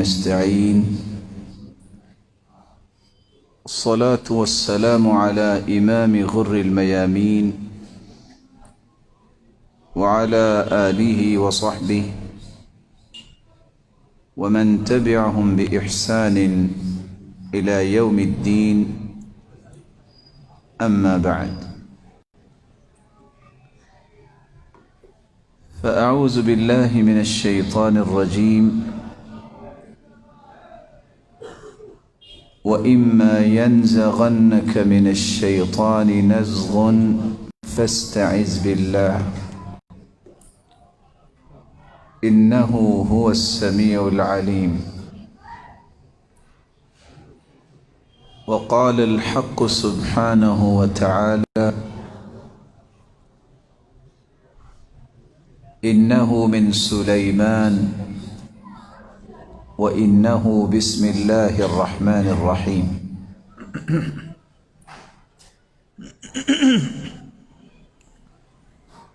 نستعين. الصلاة والسلام على إمام غر الميامين وعلى آله وصحبه ومن تبعهم بإحسان إلى يوم الدين. أما بعد، فأعوذ بالله من الشيطان الرجيم. وإما ينزغنك من الشيطان نزغ فاستعذ بالله إنه هو السميع العليم. وقال الحق سبحانه وتعالى: إنه من سليمان وإنه بسم الله الرحمن الرحيم.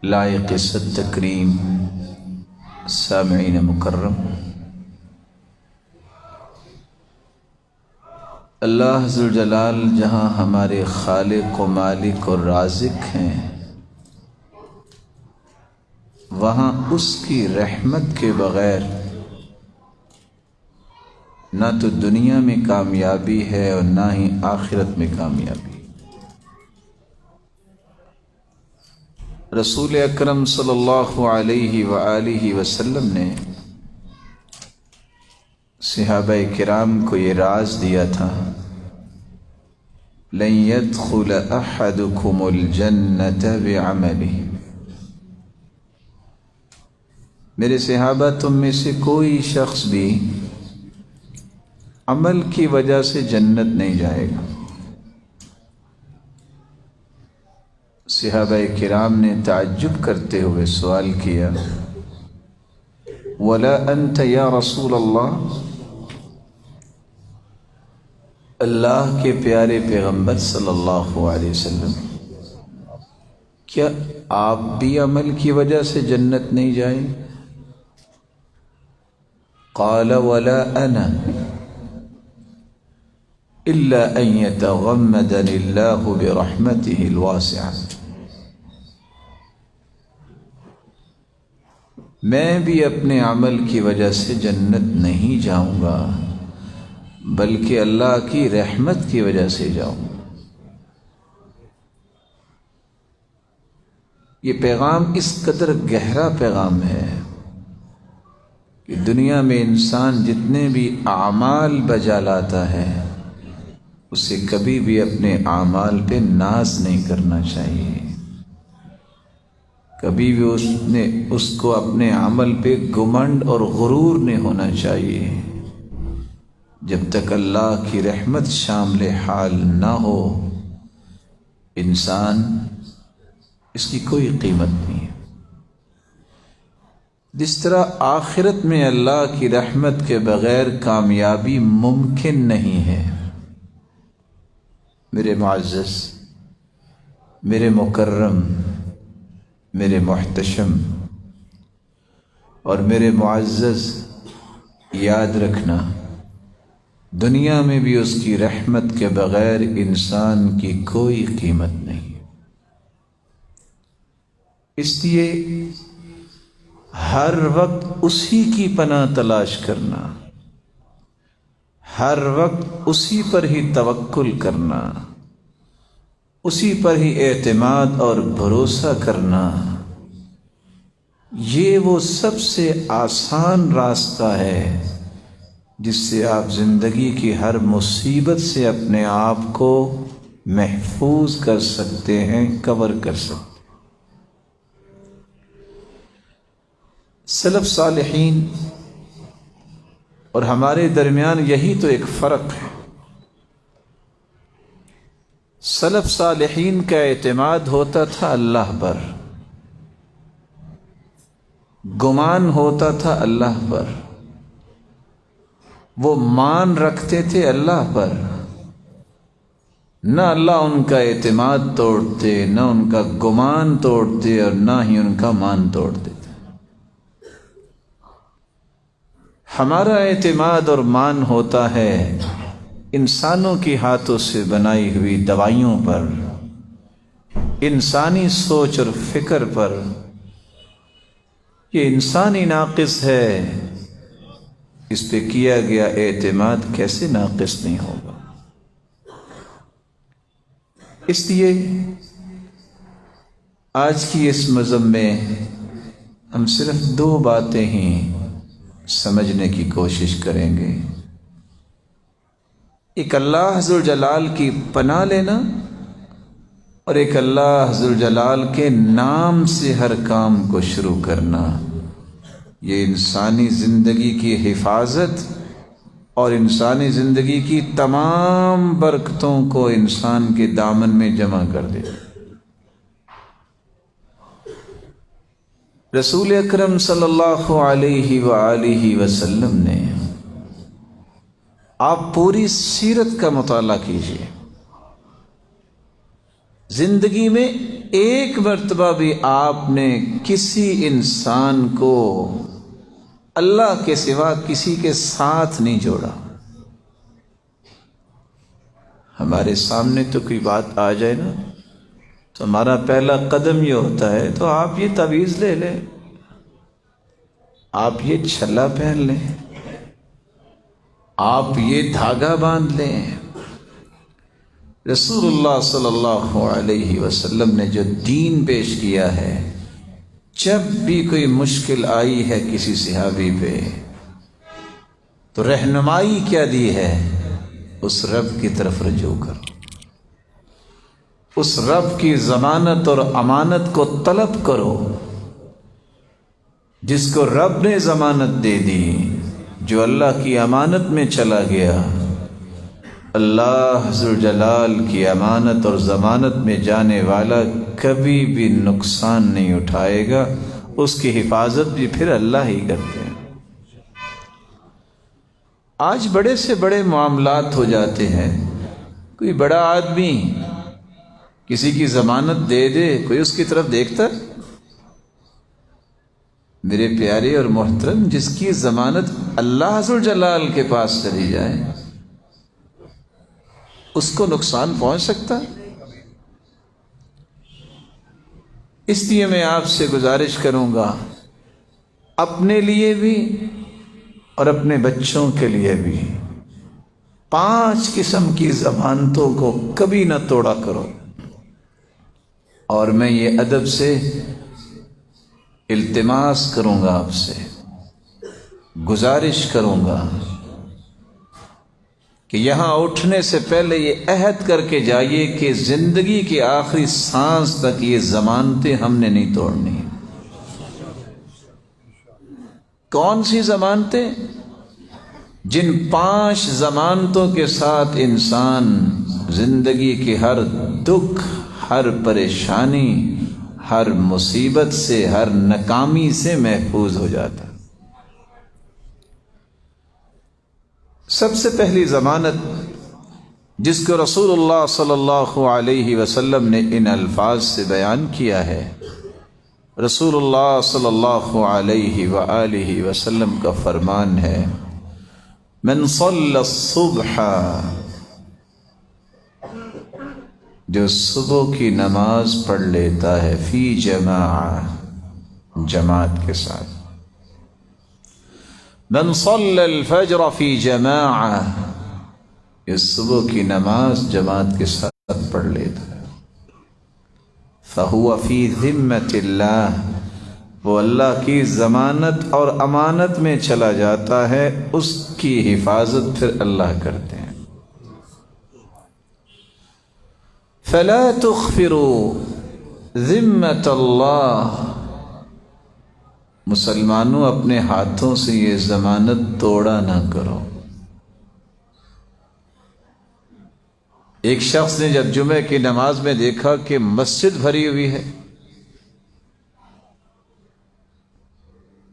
لائق صد تکریم سامعین مکرم، اللہ ذوالجلال جہاں ہمارے خالق و مالک اور رازق ہیں، وہاں اس کی رحمت کے بغیر نہ تو دنیا میں کامیابی ہے اور نہ ہی آخرت میں کامیابی۔ رسول اکرم صلی اللہ علیہ وآلہ وسلم نے صحابہ کرام کو یہ راز دیا تھا: لن يدخل احدكم الجنة بعمله۔ میرے صحابہ، تم میں سے کوئی شخص بھی عمل کی وجہ سے جنت نہیں جائے گا۔ صحابہ کرام نے تعجب کرتے ہوئے سوال کیا: ولا انت یا رسول اللہ؟ اللہ کے پیارے پیغمبر صلی اللہ علیہ وسلم، کیا آپ بھی عمل کی وجہ سے جنت نہیں جائیں؟ قال ولا انا الا ان يتغمدني الله برحمته الواسعة۔ میں بھی اپنے عمل کی وجہ سے جنت نہیں جاؤں گا، بلکہ اللہ کی رحمت کی وجہ سے جاؤں گا۔ یہ پیغام اس قدر گہرا پیغام ہے کہ دنیا میں انسان جتنے بھی اعمال بجا لاتا ہے، اسے کبھی بھی اپنے اعمال پہ ناز نہیں کرنا چاہیے، کبھی بھی اس کو اپنے عمل پہ گمنڈ اور غرور نہیں ہونا چاہیے۔ جب تک اللہ کی رحمت شامل حال نہ ہو، انسان اس کی کوئی قیمت نہیں ہے۔ جس طرح آخرت میں اللہ کی رحمت کے بغیر کامیابی ممکن نہیں ہے۔ میرے معزز، میرے مکرم، میرے محتشم اور میرے معزز، یاد رکھنا، دنیا میں بھی اس کی رحمت کے بغیر انسان کی کوئی قیمت نہیں۔ اس لیے ہر وقت اسی کی پناہ تلاش کرنا، ہر وقت اسی پر ہی توکل کرنا، اسی پر ہی اعتماد اور بھروسہ کرنا، یہ وہ سب سے آسان راستہ ہے جس سے آپ زندگی کی ہر مصیبت سے اپنے آپ کو محفوظ کر سکتے ہیں، کور کر سکتے ہیں۔ سلف صالحین اور ہمارے درمیان یہی تو ایک فرق ہے۔ سلف صالحین کا اعتماد ہوتا تھا اللہ پر، گمان ہوتا تھا اللہ پر، وہ مان رکھتے تھے اللہ پر، نہ اللہ ان کا اعتماد توڑتے، نہ ان کا گمان توڑتے، اور نہ ہی ان کا مان توڑتے تھے۔ ہمارا اعتماد اور مان ہوتا ہے انسانوں کے ہاتھوں سے بنائی ہوئی دوائیوں پر، انسانی سوچ اور فکر پر۔ یہ انسانی ناقص ہے، اس پہ کیا گیا اعتماد کیسے ناقص نہیں ہوگا؟ اس لیے آج کی اس مضم میں ہم صرف دو باتیں ہی سمجھنے کی کوشش کریں گے۔ ایک اللہ ذوالجلال کی پناہ لینا، اور ایک اللہ ذوالجلال کے نام سے ہر کام کو شروع کرنا۔ یہ انسانی زندگی کی حفاظت اور انسانی زندگی کی تمام برکتوں کو انسان کے دامن میں جمع کر دے۔ رسول اکرم صلی اللہ علیہ وآلہ وسلم نے، آپ پوری سیرت کا مطالعہ کیجیے، زندگی میں ایک مرتبہ بھی آپ نے کسی انسان کو اللہ کے سوا کسی کے ساتھ نہیں جوڑا۔ ہمارے سامنے تو کوئی بات آ جائے نا تو ہمارا پہلا قدم یہ ہوتا ہے تو آپ یہ تعویذ لے لیں، آپ یہ چھلا پہن لیں، آپ یہ دھاگا باندھ لیں۔ رسول اللہ صلی اللہ علیہ وسلم نے جو دین پیش کیا ہے، جب بھی کوئی مشکل آئی ہے کسی صحابی پہ تو رہنمائی کیا دی ہے؟ اس رب کی طرف رجوع کرو، اس رب کی ضمانت اور امانت کو طلب کرو جس کو رب نے ضمانت دے دی۔ جو اللہ کی امانت میں چلا گیا، اللہ ذوالجلال کی امانت اور ضمانت میں جانے والا کبھی بھی نقصان نہیں اٹھائے گا، اس کی حفاظت بھی پھر اللہ ہی کرتے ہیں۔ آج بڑے سے بڑے معاملات ہو جاتے ہیں، کوئی بڑا آدمی کسی کی ضمانت دے دے، کوئی اس کی طرف دیکھتا؟ میرے پیارے اور محترم، جس کی ضمانت اللہ ذوالجلال کے پاس چلی جائے اس کو نقصان پہنچ سکتا؟ اس لیے میں آپ سے گزارش کروں گا، اپنے لیے بھی اور اپنے بچوں کے لیے بھی 5 قسم کی ضمانتوں کو کبھی نہ توڑا کرو۔ اور میں یہ ادب سے التماس کروں گا، آپ سے گزارش کروں گا کہ یہاں اٹھنے سے پہلے یہ عہد کر کے جائیے کہ زندگی کی آخری سانس تک یہ ضمانتیں ہم نے نہیں توڑنی۔ کون سی ضمانتیں؟ جن 5 ضمانتوں کے ساتھ انسان زندگی کی ہر دکھ، ہر پریشانی، ہر مصیبت سے، ہر ناکامی سے محفوظ ہو جاتا۔ سب سے پہلی ضمانت جس کو رسول اللہ صلی اللہ علیہ وسلم نے ان الفاظ سے بیان کیا ہے، رسول اللہ صلی اللہ علیہ وآلہ وسلم کا فرمان ہے، من صلی الصبح، جو صبح کی نماز پڑھ لیتا ہے، فی جماعہ، جماعت کے ساتھ، من صلی الفجر فی جماعہ، یہ صبح کی نماز جماعت کے ساتھ پڑھ لیتا ہے، فہو فی ذمۃ اللہ، وہ اللہ کی ضمانت اور امانت میں چلا جاتا ہے، اس کی حفاظت پھر اللہ کرتے ہیں۔ فلا تخفروا ذمۃ اللہ، مسلمانوں اپنے ہاتھوں سے یہ ضمانت توڑا نہ کرو۔ ایک شخص نے جب جمعے کی نماز میں دیکھا کہ مسجد بھری ہوئی ہے،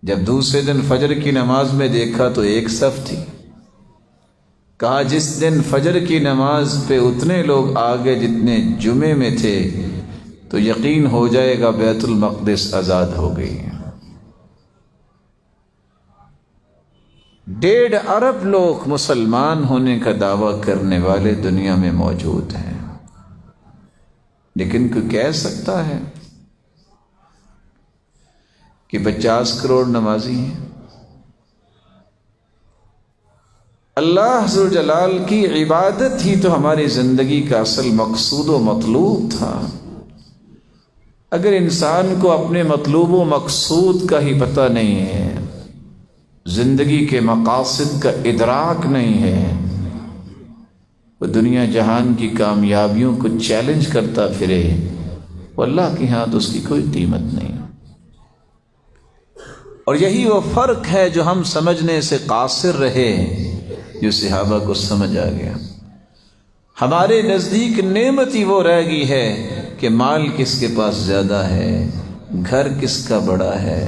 جب دوسرے دن فجر کی نماز میں دیکھا تو ایک صف تھی، کہا جس دن فجر کی نماز پہ اتنے لوگ آگے جتنے جمعے میں تھے تو یقین ہو جائے گا بیت المقدس آزاد ہو گئی ہے۔ 1.5 ارب لوگ مسلمان ہونے کا دعویٰ کرنے والے دنیا میں موجود ہیں، لیکن کوئی کہہ سکتا ہے کہ 50 کروڑ نمازی ہیں؟ اللہ ذو جلال کی عبادت ہی تو ہماری زندگی کا اصل مقصود و مطلوب تھا۔ اگر انسان کو اپنے مطلوب و مقصود کا ہی پتہ نہیں ہے، زندگی کے مقاصد کا ادراک نہیں ہے، وہ دنیا جہان کی کامیابیوں کو چیلنج کرتا پھرے، وہ اللہ کے ہاں تو اس کی کوئی قیمت نہیں۔ اور یہی وہ فرق ہے جو ہم سمجھنے سے قاصر رہے، جو صحابہ کو سمجھ آ گیا۔ ہمارے نزدیک نعمت ہی وہ رہ گئی ہے کہ مال کس کے پاس زیادہ ہے، گھر کس کا بڑا ہے،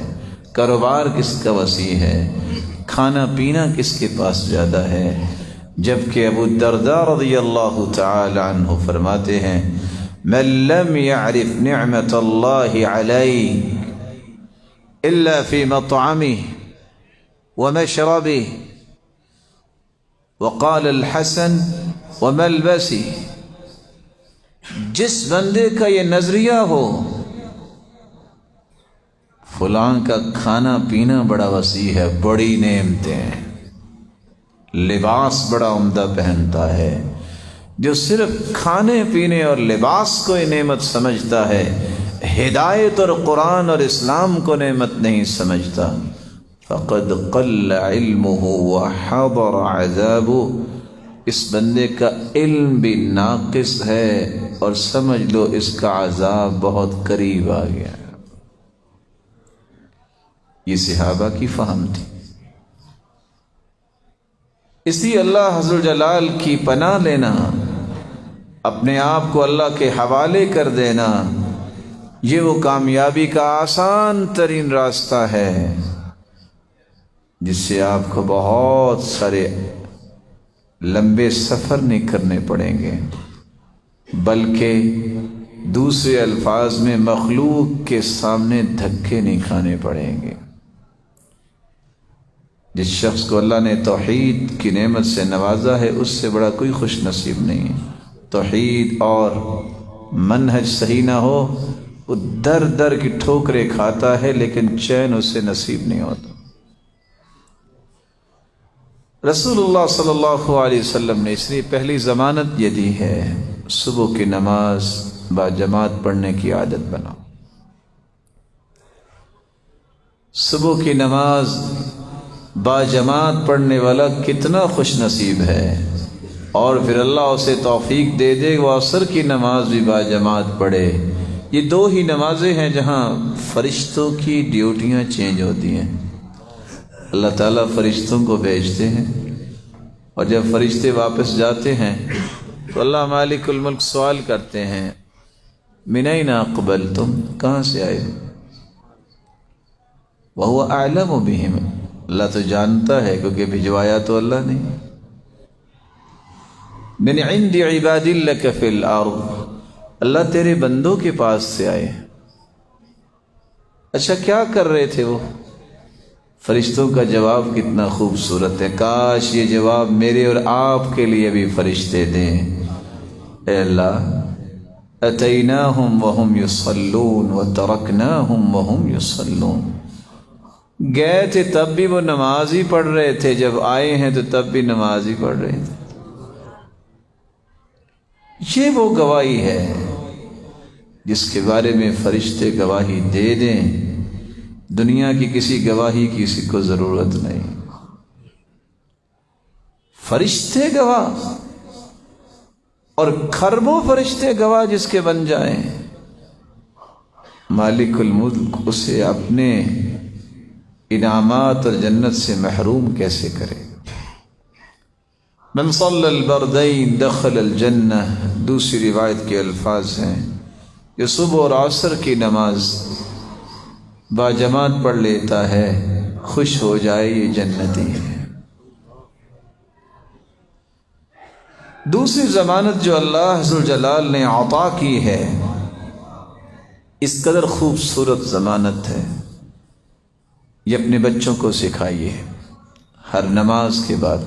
کاروبار کس کا وسیع ہے، کھانا پینا کس کے پاس زیادہ ہے، جبکہ ابو الدرداء رضی اللہ تعالی عنہ فرماتے ہیں من لم يعرف نعمت اللہ علیہ الا فی مطعمہ ومشربہ وقال الحسن وملبسہ، جس بندے کا یہ نظریہ ہو فلاں کا کھانا پینا بڑا وسیع ہے، بڑی نعمتیں ہیں، لباس بڑا عمدہ پہنتا ہے، جو صرف کھانے پینے اور لباس کو ہی نعمت سمجھتا ہے، ہدایت اور قرآن اور اسلام کو نعمت نہیں سمجھتا، فقد قل علمه وحضر عذابه، اس بندے کا علم بھی ناقص ہے اور سمجھ لو اس کا عذاب بہت قریب آ گیا۔ یہ صحابہ کی فہم تھی۔ اس لیے اللہ حضر جلال کی پناہ لینا، اپنے آپ کو اللہ کے حوالے کر دینا، یہ وہ کامیابی کا آسان ترین راستہ ہے جس سے آپ کو بہت سارے لمبے سفر نہیں کرنے پڑیں گے، بلکہ دوسرے الفاظ میں مخلوق کے سامنے دھکے نہیں کھانے پڑیں گے۔ جس شخص کو اللہ نے توحید کی نعمت سے نوازا ہے، اس سے بڑا کوئی خوش نصیب نہیں ہے۔ توحید اور منہج صحیح نہ ہو، وہ در در کی ٹھوکریں کھاتا ہے لیکن چین اسے نصیب نہیں ہوتا۔ رسول اللہ صلی اللہ علیہ وسلم نے اس لیے پہلی ضمانت یہ دی ہے، صبح کی نماز باجماعت پڑھنے کی عادت بناؤ۔ صبح کی نماز باجماعت پڑھنے والا کتنا خوش نصیب ہے، اور پھر اللہ اسے توفیق دے دے وہ عصر کی نماز بھی باجماعت پڑھے۔ یہ دو ہی نمازیں ہیں جہاں فرشتوں کی ڈیوٹیاں چینج ہوتی ہیں۔ اللہ تعالیٰ فرشتوں کو بھیجتے ہیں، اور جب فرشتے واپس جاتے ہیں تو اللہ مالک الملک سوال کرتے ہیں من این اقبلتم، کہاں سے آئے؟ وہو اعلم بہم، اللہ تو جانتا ہے کیونکہ بھجوایا تو اللہ نے۔ من عند عباد لک فی الارض، اللہ تیرے بندوں کے پاس سے آئے۔ اچھا کیا کر رہے تھے وہ؟ فرشتوں کا جواب کتنا خوبصورت ہے، کاش یہ جواب میرے اور آپ کے لیے بھی فرشتے دیں۔ اے اللہ، اتیناہم وہم یصلون وترکناہم وہم یصلون، گئے تھے تب بھی وہ نماز ہی پڑھ رہے تھے، جب آئے ہیں تو تب بھی نماز ہی پڑھ رہے تھے۔ یہ وہ گواہی ہے جس کے بارے میں فرشتے گواہی دے دیں، دنیا کی کسی گواہی کی کسی کو ضرورت نہیں۔ فرشتے گواہ، اور کھربوں فرشتے گواہ جس کے بن جائیں، مالک الملک اسے اپنے انعامات اور جنت سے محروم کیسے کرے؟ من صلی البردین دخل الجنہ، دوسری روایت کے الفاظ ہیں، جو صبح اور عصر کی نماز باجماعت پڑھ لیتا ہے خوش ہو جائے یہ جنتی ہے۔ دوسری ضمانت جو اللہ ذو الجلال نے عطا کی ہے، اس قدر خوبصورت ضمانت ہے، یہ اپنے بچوں کو سکھائیے۔ ہر نماز کے بعد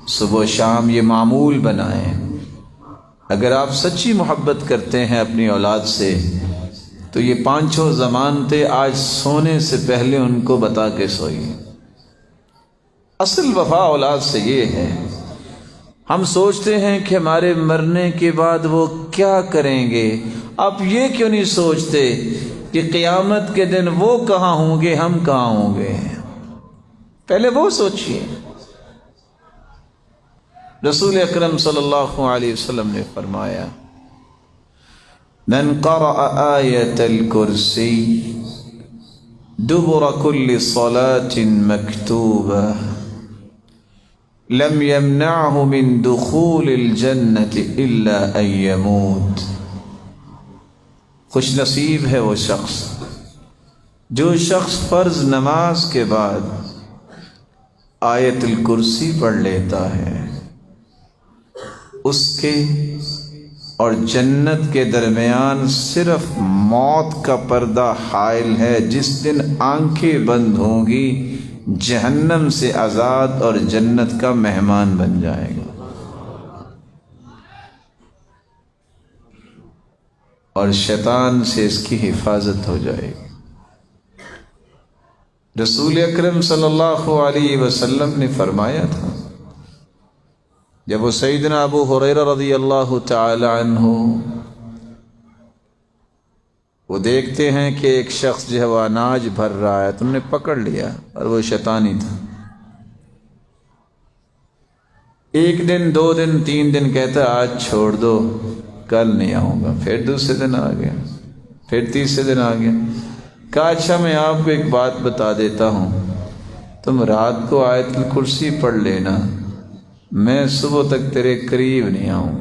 صبح و شام یہ معمول بنائیں۔ اگر آپ سچی محبت کرتے ہیں اپنی اولاد سے تو یہ پانچوں ضمانتیں آج سونے سے پہلے ان کو بتا کے سوئیے۔ اصل وفا اولاد سے یہ ہے۔ ہم سوچتے ہیں کہ ہمارے مرنے کے بعد وہ کیا کریں گے، آپ یہ کیوں نہیں سوچتے کہ قیامت کے دن وہ کہاں ہوں گے، ہم کہاں ہوں گے؟ پہلے وہ سوچئے۔ رسول اکرم صلی اللہ علیہ وسلم نے فرمایا من قرأ آیت الکرسی دبر کل صلاة مکتوبہ لم يمنعه من دخول الجنة الا ان يموت۔ خوش نصیب ہے وہ شخص جو شخص فرض نماز کے بعد آیت الکرسی پڑھ لیتا ہے، اس کے اور جنت کے درمیان صرف موت کا پردہ حائل ہے۔ جس دن آنکھیں بند ہوں گی جہنم سے آزاد اور جنت کا مہمان بن جائے گا، اور شیطان سے اس کی حفاظت ہو جائے گی۔ رسول اکرم صلی اللہ علیہ وسلم نے فرمایا تھا، جب وہ سیدنا ابو ہریرہ رضی اللہ تعالی عنہ وہ دیکھتے ہیں کہ ایک شخص جو ہے وہ اناج بھر رہا ہے تو انہوں نے پکڑ لیا، اور وہ شیطانی تھا۔ ایک دن، دو دن، تین دن کہتا آج چھوڑ دو، کل نہیں آؤں گا۔ پھر دوسرے دن آ گیا، پھر تیسرے دن آ گیا۔ کہا اچھا میں آپ کو ایک بات بتا دیتا ہوں، تم رات کو آیت الکرسی پڑھ لینا، میں صبح تک تیرے قریب نہیں آؤں۔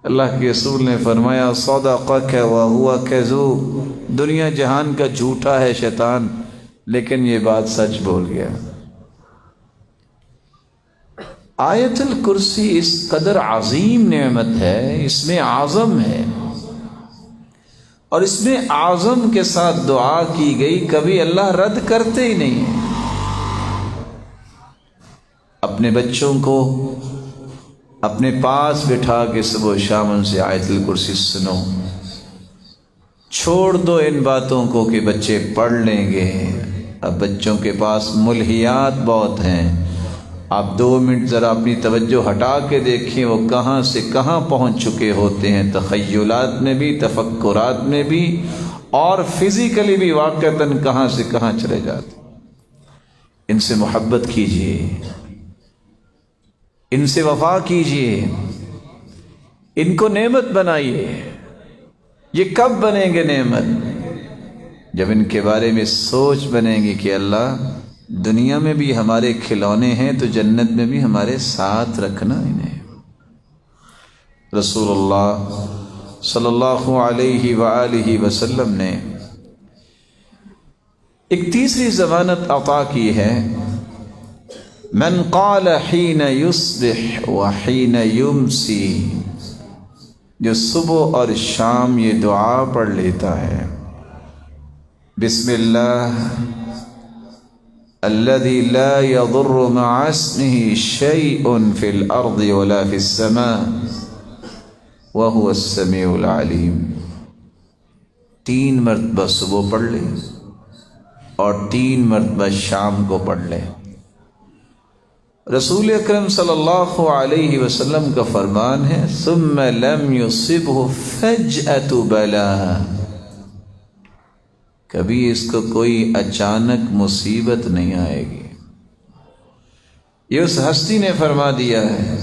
اللہ کے رسول نے فرمایا صدقک وہو کذوب، دنیا جہان کا جھوٹا ہے شیطان، لیکن یہ بات سچ بول گیا۔ آیت الکرسی اس قدر عظیم نعمت ہے، اس میں اعظم ہے، اور اس میں اعظم کے ساتھ دعا کی گئی، کبھی اللہ رد کرتے ہی نہیں ہیں۔ اپنے بچوں کو اپنے پاس بٹھا کے صبح و شام ان سے آیت الکرسی سنو، چھوڑ دو ان باتوں کو کہ بچے پڑھ لیں گے۔ اب بچوں کے پاس ملہیات بہت ہیں، آپ 2 منٹ ذرا اپنی توجہ ہٹا کے دیکھیں وہ کہاں سے کہاں پہنچ چکے ہوتے ہیں، تخیلات میں بھی، تفکرات میں بھی، اور فزیکلی بھی واقعتاً کہاں سے کہاں چلے جاتے۔ ان سے محبت کیجیے، ان سے وفا کیجیے، ان کو نعمت بنائیے۔ یہ کب بنیں گے نعمت؟ جب ان کے بارے میں سوچ بنیں گی کہ اللہ دنیا میں بھی ہمارے کھلونے ہیں تو جنت میں بھی ہمارے ساتھ رکھنا انہیں۔ رسول اللہ صلی اللہ علیہ وآلہ وسلم نے ایک تیسری ضمانت عطا کی ہے، من قال حین یصبح وحین یمسی، جو صبح اور شام یہ دعا پڑھ لیتا ہے، بسم اللہ الذي لا يضر مع اسمه شيء في الارض ولا في السماء وهو السميع العليم۔ 3 مرتبہ صبح پڑھ لے اور 3 مرتبہ شام کو پڑھ لے۔ رسول اکرم صلی اللہ علیہ وسلم کا فرمان ہے ثم لم يصبه فجأة بلاء، کبھی اس کو کوئی اچانک مصیبت نہیں آئے گی۔ یہ اس ہستی نے فرما دیا ہے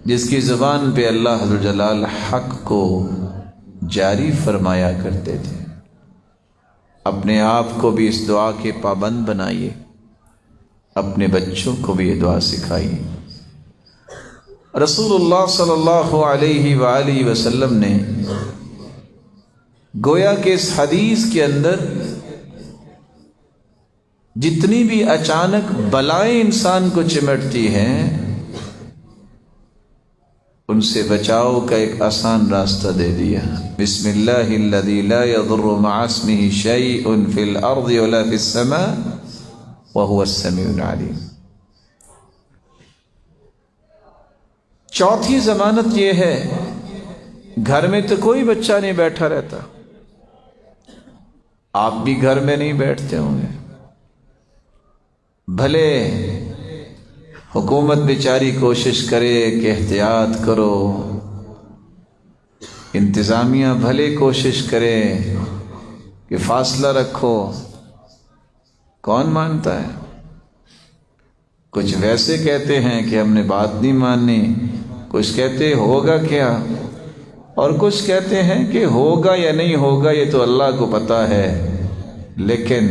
جس کی زبان پہ اللہ عز و جلال حق کو جاری فرمایا کرتے تھے۔ اپنے آپ کو بھی اس دعا کے پابند بنائیے، اپنے بچوں کو بھی یہ دعا سکھائیے۔ رسول اللہ صلی اللہ علیہ وآلہ وسلم نے گویا کہ اس حدیث کے اندر جتنی بھی اچانک بلائیں انسان کو چمٹتی ہیں ان سے بچاؤ کا ایک آسان راستہ دے دیا۔ بسم اللہ الذی لا یضر مع اسمہ شیء فی الارض ولا فی السماء وهو السمیع العلیم۔ چوتھی ضمانت یہ ہے، گھر میں تو کوئی بچہ نہیں بیٹھا رہتا، آپ بھی گھر میں نہیں بیٹھتے ہوں گے، بھلے حکومت بیچاری کوشش کرے کہ احتیاط کرو، انتظامیہ بھلے کوشش کرے کہ فاصلہ رکھو، کون مانتا ہے؟ کچھ ویسے کہتے ہیں کہ ہم نے بات نہیں ماننی، کچھ کہتے ہوگا کیا، اور کچھ کہتے ہیں کہ ہوگا یا نہیں ہوگا یہ تو اللہ کو پتہ ہے، لیکن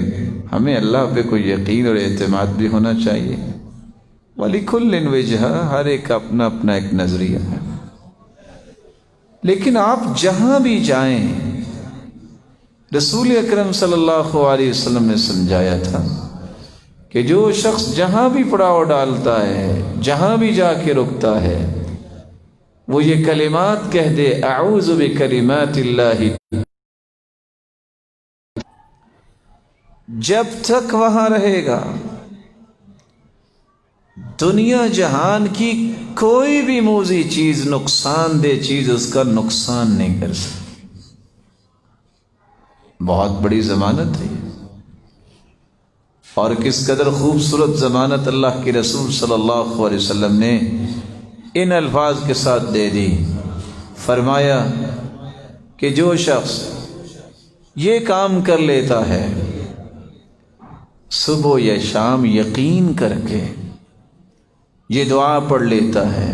ہمیں اللہ پہ کوئی یقین اور اعتماد بھی ہونا چاہیے۔ وَلِكُلٍّ وِجْهَةٌ، ہر ایک کا اپنا اپنا ایک نظریہ ہے۔ لیکن آپ جہاں بھی جائیں، رسول اکرم صلی اللہ علیہ وسلم نے سمجھایا تھا کہ جو شخص جہاں بھی پڑاؤ ڈالتا ہے، جہاں بھی جا کے رکتا ہے، وہ یہ کلمات کہہ دے، اعوذ بکلمات اللہ، جب تک وہاں رہے گا دنیا جہان کی کوئی بھی موذی چیز، نقصان دہ چیز اس کا نقصان نہیں کر سکتی۔ بہت بڑی ضمانت ہے، اور کس قدر خوبصورت ضمانت اللہ کے رسول صلی اللہ علیہ وسلم نے ان الفاظ کے ساتھ دے دی۔ فرمایا کہ جو شخص یہ کام کر لیتا ہے صبح یا شام، یقین کر کے یہ دعا پڑھ لیتا ہے،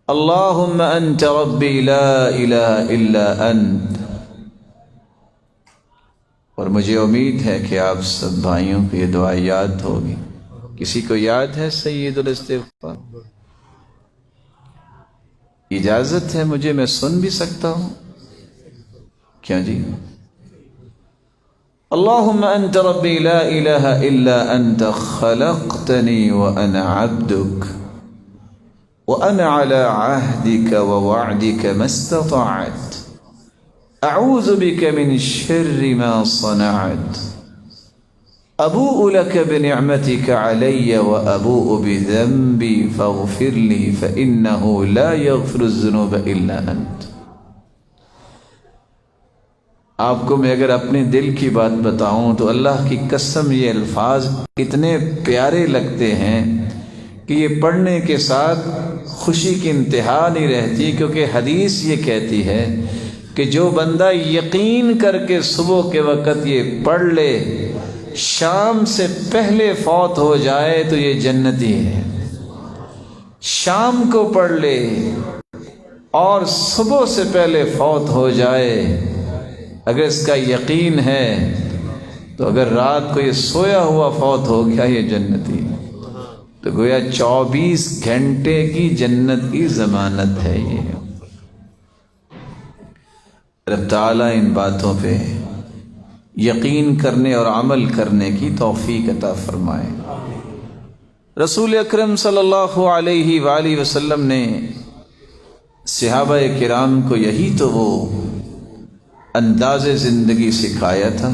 اللہم انت ربی لا الہ الا انت، اور مجھے امید ہے کہ آپ سب بھائیوں کو یہ دعا یاد ہوگی۔ کسی کو یاد ہے سید الاستغفار؟ اجازت ہے مجھے، میں سن بھی سکتا ہوں کیا جی؟ اللہم انت ربی لا الہ الا انت خلقتنی وانا عبدک وانا علی عہدک ووعدک ما استطعت اعوذ بک من شر ما صنعت ابوء لک بنعمتک علی وابوء بذنبی فاغفر لی فانہ لا یغفر الذنوب الا انت۔ آپ کو میں اگر اپنے دل کی بات بتاؤں تو اللہ کی قسم یہ الفاظ اتنے پیارے لگتے ہیں کہ یہ پڑھنے کے ساتھ خوشی کی انتہا نہیں رہتی، کیونکہ حدیث یہ کہتی ہے کہ جو بندہ یقین کر کے صبح کے وقت یہ پڑھ لے، شام سے پہلے فوت ہو جائے تو یہ جنتی ہے۔ شام کو پڑھ لے اور صبح سے پہلے فوت ہو جائے، اگر اس کا یقین ہے تو اگر رات کو یہ سویا ہوا فوت ہو گیا یہ جنتی، تو گویا 24 گھنٹے کی جنت کی ضمانت ہے یہ۔ رب تعالیٰ ان باتوں پہ یقین کرنے اور عمل کرنے کی توفیق عطا فرمائے۔ رسول اکرم صلی اللہ علیہ وآلہ وسلم نے صحابہ کرام کو یہی تو وہ انداز زندگی سکھایا تھا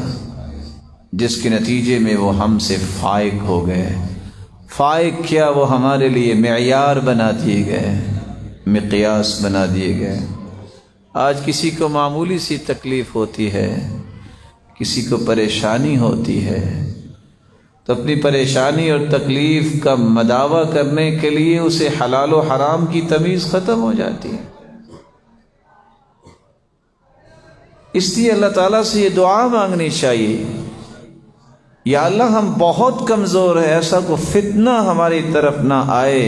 جس کے نتیجے میں وہ ہم سے فائق ہو گئے۔ فائق کیا، وہ ہمارے لیے معیار بنا دیے گئے، مقیاس بنا دیے گئے۔ آج کسی کو معمولی سی تکلیف ہوتی ہے، کسی کو پریشانی ہوتی ہے، تو اپنی پریشانی اور تکلیف کا مداوع کرنے کے لیے اسے حلال و حرام کی تمیز ختم ہو جاتی ہے۔ اس لیے اللہ تعالیٰ سے یہ دعا مانگنی چاہیے، یا اللہ ہم بہت کمزور ہیں، ایسا کوئی فتنہ ہماری طرف نہ آئے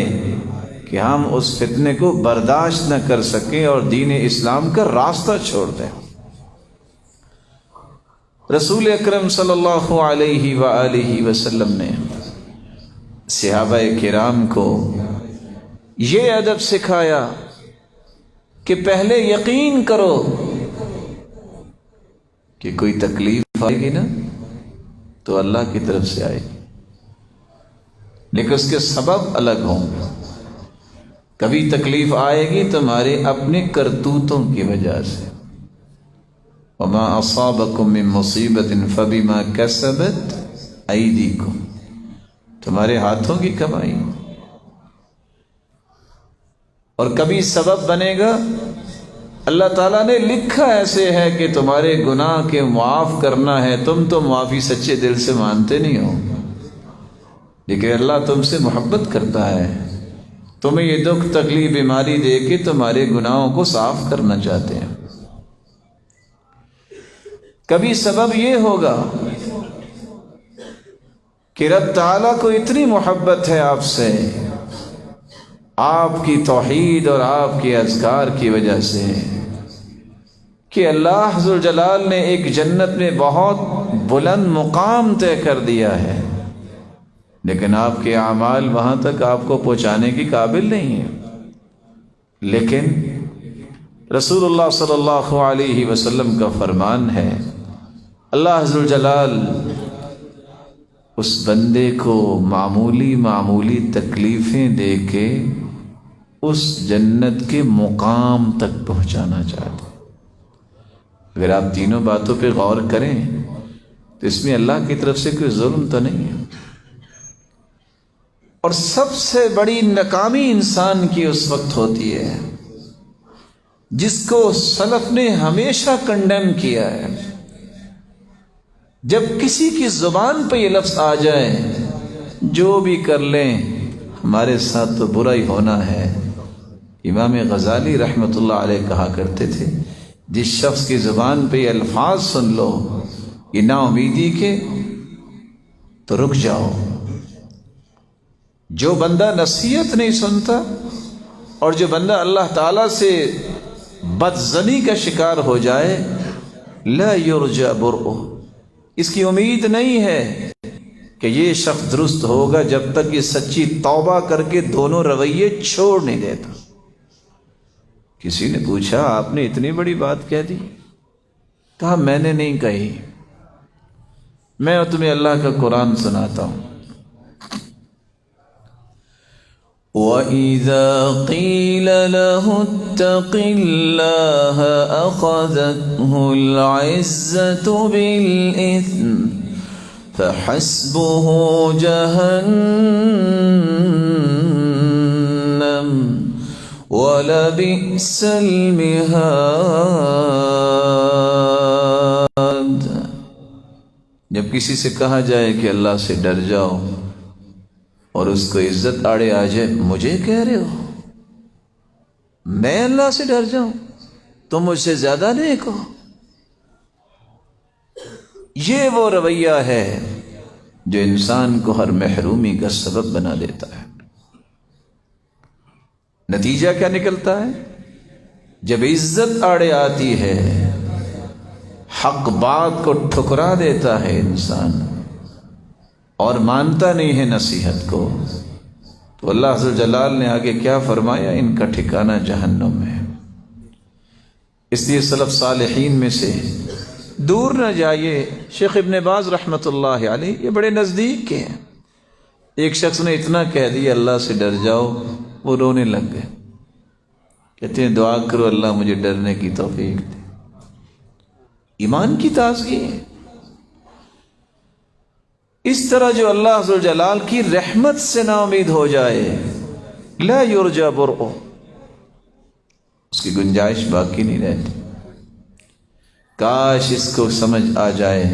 کہ ہم اس فتنے کو برداشت نہ کر سکیں اور دین اسلام کا راستہ چھوڑ دیں۔ رسول اکرم صلی اللہ علیہ وآلہ وسلم نے صحابہ کرام کو یہ ادب سکھایا کہ پہلے یقین کرو کہ کوئی تکلیف آئے گی نا تو اللہ کی طرف سے آئے گی، لیکن اس کے سبب الگ ہوں۔ کبھی تکلیف آئے گی تمہارے اپنے کرتوتوں کی وجہ سے، وما اصابکم من مصیبت فبما کسبت ایدیکم، تمہارے ہاتھوں کی کمائی. اور کبھی سبب بنے گا، اللہ تعالیٰ نے لکھا ایسے ہے کہ تمہارے گناہ کے معاف کرنا ہے، تم تو معافی سچے دل سے مانتے نہیں ہو، لیکن اللہ تم سے محبت کرتا ہے، تمہیں یہ دکھ تکلیف بیماری دے کے تمہارے گناہوں کو صاف کرنا چاہتے ہیں. کبھی سبب یہ ہوگا کہ رب تعالیٰ کو اتنی محبت ہے آپ سے، آپ کی توحید اور آپ کے اذکار کی وجہ سے، کہ اللہ ذوالجلال نے ایک جنت میں بہت بلند مقام طے کر دیا ہے، لیکن آپ کے اعمال وہاں تک آپ کو پہنچانے کی قابل نہیں ہیں. لیکن رسول اللہ صلی اللہ علیہ وسلم کا فرمان ہے، اللہ ذوالجلال اس بندے کو معمولی تکلیفیں دے کے اس جنت کے مقام تک پہنچانا چاہتے ہیں. اگر آپ تینوں باتوں پہ غور کریں تو اس میں اللہ کی طرف سے کوئی ظلم تو نہیں ہے. اور سب سے بڑی ناکامی انسان کی اس وقت ہوتی ہے جس کو سلف نے ہمیشہ کنڈیم کیا ہے، جب کسی کی زبان پہ یہ لفظ آ جائے، جو بھی کر لیں ہمارے ساتھ تو برا ہی ہونا ہے. امام غزالی رحمۃ اللہ علیہ کہا کرتے تھے، جس شخص کی زبان پہ یہ الفاظ سن لو یہ نا امیدی کے، تو رک جاؤ. جو بندہ نصیحت نہیں سنتا اور جو بندہ اللہ تعالیٰ سے بدظنی کا شکار ہو جائے، لا یرجى برؤہ، اس کی امید نہیں ہے کہ یہ شخص درست ہوگا جب تک یہ سچی توبہ کر کے دونوں رویے چھوڑ نہیں دیتا. کسی نے پوچھا آپ نے اتنی بڑی بات کہہ دی؟ کہا میں نے نہیں کہی، میں تمہیں اللہ کا قرآن سناتا ہوں. وَإِذَا قِيلَ لَهُ اتَّقِ اللَّهَ أَخَذَتْهُ الْعِزَّةُ بِالْإِثْمِ فَحَسْبُهُ جَهَنَّمُ وَلَبِئْسَ الْمِهَادُ. جب کسی سے کہا جائے کہ اللہ سے ڈر جاؤ اور اس کو عزت آڑے آ جائے، مجھے کہہ رہے ہو میں اللہ سے ڈر جاؤں، تم مجھ سے زیادہ نیک ہو. یہ وہ رویہ ہے جو انسان کو ہر محرومی کا سبب بنا دیتا ہے. نتیجہ کیا نکلتا ہے؟ جب عزت آڑے آتی ہے، حق بات کو ٹھکرا دیتا ہے انسان اور مانتا نہیں ہے نصیحت کو، تو اللہ عز و جلال نے آگے کیا فرمایا؟ ان کا ٹھکانہ جہنم ہے. اس لیے سلف صالحین میں سے دور نہ جائیے. شیخ ابن باز رحمۃ اللہ علیہ یہ بڑے نزدیک کے ہیں. ایک شخص نے اتنا کہہ دیا اللہ سے ڈر جاؤ، وہ رونے لگ گئے. کہتے ہیں دعا کرو اللہ مجھے ڈرنے کی توفیق دے. ایمان کی تازگی ہے. اس طرح جو اللہ ذوالجلال کی رحمت سے نا امید ہو جائے، لا یرجى برؤہ، اس کی گنجائش باقی نہیں رہتی. کاش اس کو سمجھ آ جائے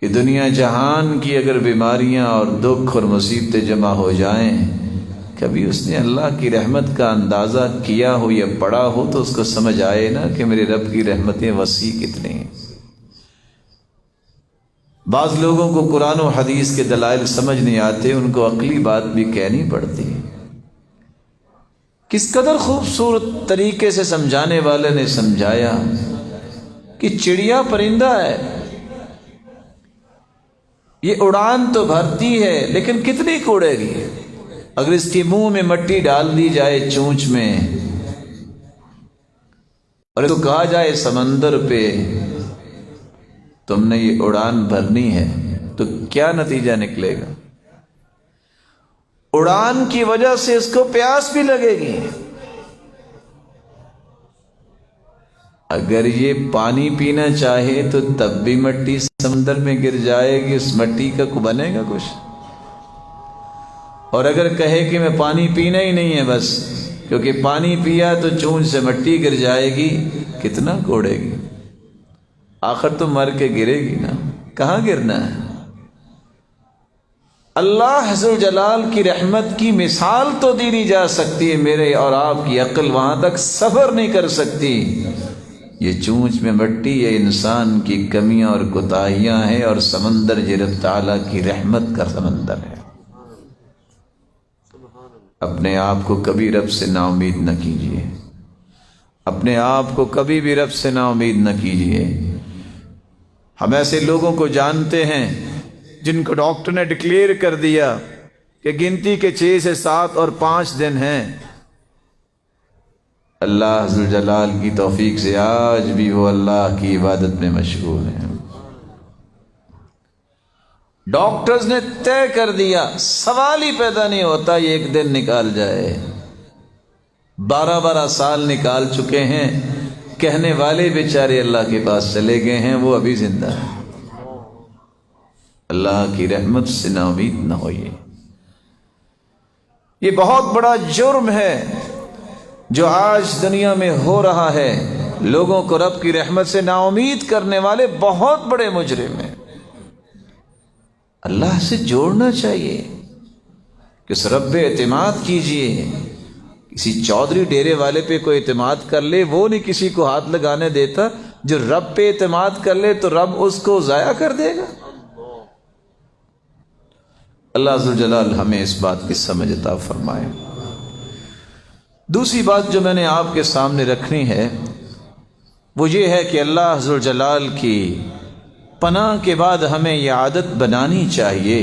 کہ دنیا جہان کی اگر بیماریاں اور دکھ اور مصیبتیں جمع ہو جائیں، کبھی اس نے اللہ کی رحمت کا اندازہ کیا ہو یا پڑھا ہو تو اس کو سمجھ آئے نا کہ میرے رب کی رحمتیں وسیع کتنی ہیں. بعض لوگوں کو قرآن و حدیث کے دلائل سمجھ نہیں آتے، ان کو عقلی بات بھی کہنی پڑتی. کس قدر خوبصورت طریقے سے سمجھانے والے نے سمجھایا کہ چڑیا پرندہ ہے، یہ اڑان تو بھرتی ہے لیکن کتنی کوڑے گی. اگر اس کے منہ میں مٹی ڈال دی جائے چونچ میں اور اس کو کہا جائے سمندر پہ تم نے یہ اڑان بھرنی ہے، تو کیا نتیجہ نکلے گا؟ اڑان کی وجہ سے اس کو پیاس بھی لگے گی. اگر یہ پانی پینا چاہے تو تب بھی مٹی سمندر میں گر جائے گی، اس مٹی کا بنے گا کچھ؟ اور اگر کہے کہ میں پانی پینا ہی نہیں ہے بس، کیونکہ پانی پیا تو چونچ سے مٹی گر جائے گی، کتنا کوڑے گی؟ آخر تو مر کے گرے گی نا، کہاں گرنا ہے؟ اللہ عز و جلال کی رحمت کی مثال تو دی نہیں جا سکتی، میرے اور آپ کی عقل وہاں تک سفر نہیں کر سکتی۔ یہ چونچ میں مٹی یہ انسان کی کمیاں اور کوتاہیاں ہیں، اور سمندر یہ رب تعالیٰ کی رحمت کا سمندر ہے۔ اپنے آپ کو کبھی رب سے نا امید نہ کیجیے، اپنے آپ کو کبھی بھی رب سے نا امید نہ کیجیے۔ ہم ایسے لوگوں کو جانتے ہیں جن کو ڈاکٹر نے ڈکلیئر کر دیا کہ گنتی کے 6 سے 7 اور 5 دن ہیں، اللہ عز و جلال کی توفیق سے آج بھی وہ اللہ کی عبادت میں مشغول ہیں۔ ڈاکٹرز نے طے کر دیا، سوال ہی پیدا نہیں ہوتا یہ ایک دن نکال جائے۔ 12 سال نکال چکے ہیں، کہنے والے بیچارے اللہ کے پاس چلے گئے ہیں، وہ ابھی زندہ ہیں۔ اللہ کی رحمت سے نا امید نہ ہوئیے۔ یہ بہت بڑا جرم ہے جو آج دنیا میں ہو رہا ہے، لوگوں کو رب کی رحمت سے نا امید کرنے والے بہت بڑے مجرم ہیں۔ اللہ سے جوڑنا چاہیے کہ اس رب پہ اعتماد کیجئے۔ کسی چودھری ڈیرے والے پہ کوئی اعتماد کر لے، وہ نہیں کسی کو ہاتھ لگانے دیتا۔ جو رب پہ اعتماد کر لے تو رب اس کو ضائع کر دے گا۔ اللہ عز و جلال ہمیں اس بات کی سمجھ عطا فرمائے۔ دوسری بات جو میں نے آپ کے سامنے رکھنی ہے وہ یہ ہے کہ اللہ عز و جلال کی پناہ کے بعد ہمیں یہ عادت بنانی چاہیے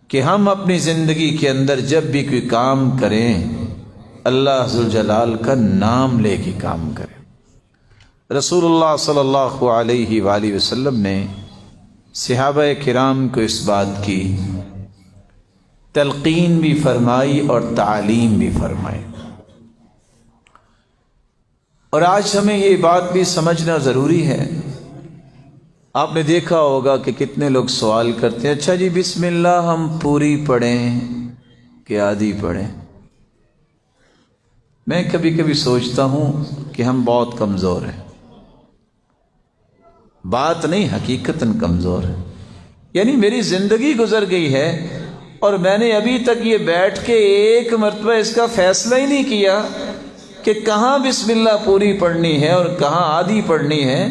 کہ ہم اپنی زندگی کے اندر جب بھی کوئی کام کریں اللہ عز و جلال کا نام لے کے کام کریں۔ رسول اللہ صلی اللہ علیہ وآلہ وسلم نے صحابہ کرام کو اس بات کی تلقین بھی فرمائی اور تعلیم بھی فرمائی۔ اور آج ہمیں یہ بات بھی سمجھنا ضروری ہے۔ آپ نے دیکھا ہوگا کہ کتنے لوگ سوال کرتے ہیں، اچھا جی بسم اللہ ہم پوری پڑھیں کہ آدھی پڑھیں؟ میں کبھی کبھی سوچتا ہوں کہ ہم بہت کمزور ہیں، بات نہیں حقیقتاً کمزور ہے۔ یعنی میری زندگی گزر گئی ہے اور میں نے ابھی تک یہ بیٹھ کے ایک مرتبہ اس کا فیصلہ ہی نہیں کیا کہ کہاں بسم اللہ پوری پڑھنی ہے اور کہاں آدھی پڑھنی ہے۔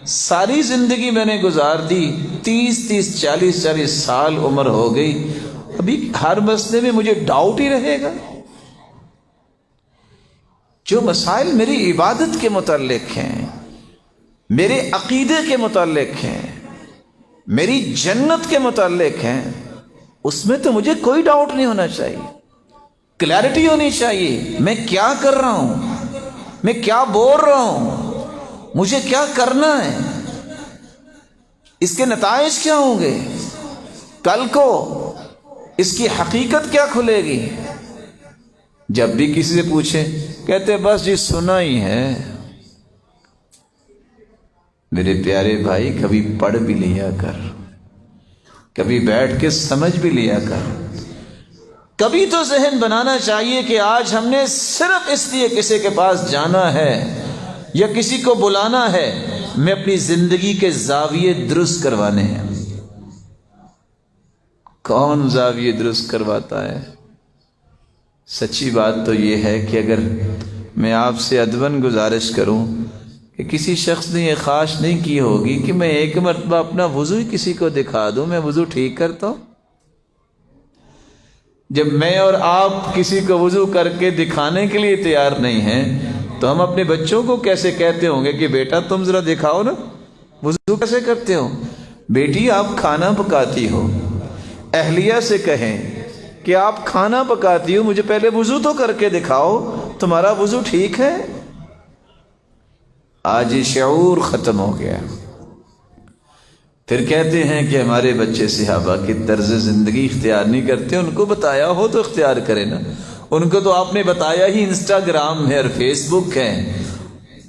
ساری زندگی میں نے گزار دی، 30 40 سال عمر ہو گئی، ابھی ہر مسئلے میں مجھے ڈاؤٹ ہی رہے گا۔ جو مسائل میری عبادت کے متعلق ہیں، میرے عقیدے کے متعلق ہیں، میری جنت کے متعلق ہیں، اس میں تو مجھے کوئی ڈاؤٹ نہیں ہونا چاہیے، کلیئرٹی ہونی چاہیے۔ میں کیا کر رہا ہوں، میں کیا بول رہا ہوں، مجھے کیا کرنا ہے، اس کے نتائج کیا ہوں گے، کل کو اس کی حقیقت کیا کھلے گی۔ جب بھی کسی سے پوچھیں کہتے بس جی سنا ہی ہے۔ میرے پیارے بھائی کبھی پڑھ بھی لیا کر، کبھی بیٹھ کے سمجھ بھی لیا کر، کبھی تو ذہن بنانا چاہیے کہ آج ہم نے صرف اس لیے کسی کے پاس جانا ہے یا کسی کو بلانا ہے، میں اپنی زندگی کے زاویے درست کروانے ہیں۔ کون زاویے درست کرواتا ہے؟ سچی بات تو یہ ہے کہ اگر میں آپ سے ادباً گزارش کروں کہ کسی شخص نے یہ خواہش نہیں کی ہوگی کہ میں ایک مرتبہ اپنا وضو ہی کسی کو دکھا دوں، میں وضو ٹھیک کرتا ہوں۔ جب میں اور آپ کسی کو وضو کر کے دکھانے کے لیے تیار نہیں ہیں تو ہم اپنے بچوں کو کیسے کہتے ہوں گے کہ بیٹا تم ذرا دکھاؤ نا وضو کیسے کرتے ہو؟ بیٹی آپ کھانا پکاتی ہو، اہلیہ سے کہیں کہ آپ کھانا پکاتی ہو، مجھے پہلے وضو تو کر کے دکھاؤ، تمہارا وضو ٹھیک ہے؟ آج یہ شعور ختم ہو گیا۔ پھر کہتے ہیں کہ ہمارے بچے صحابہ کی طرز زندگی اختیار نہیں کرتے، ان کو بتایا ہو تو اختیار کرے نا۔ ان کو تو آپ نے بتایا ہی انسٹاگرام ہے اور فیس بک ہے،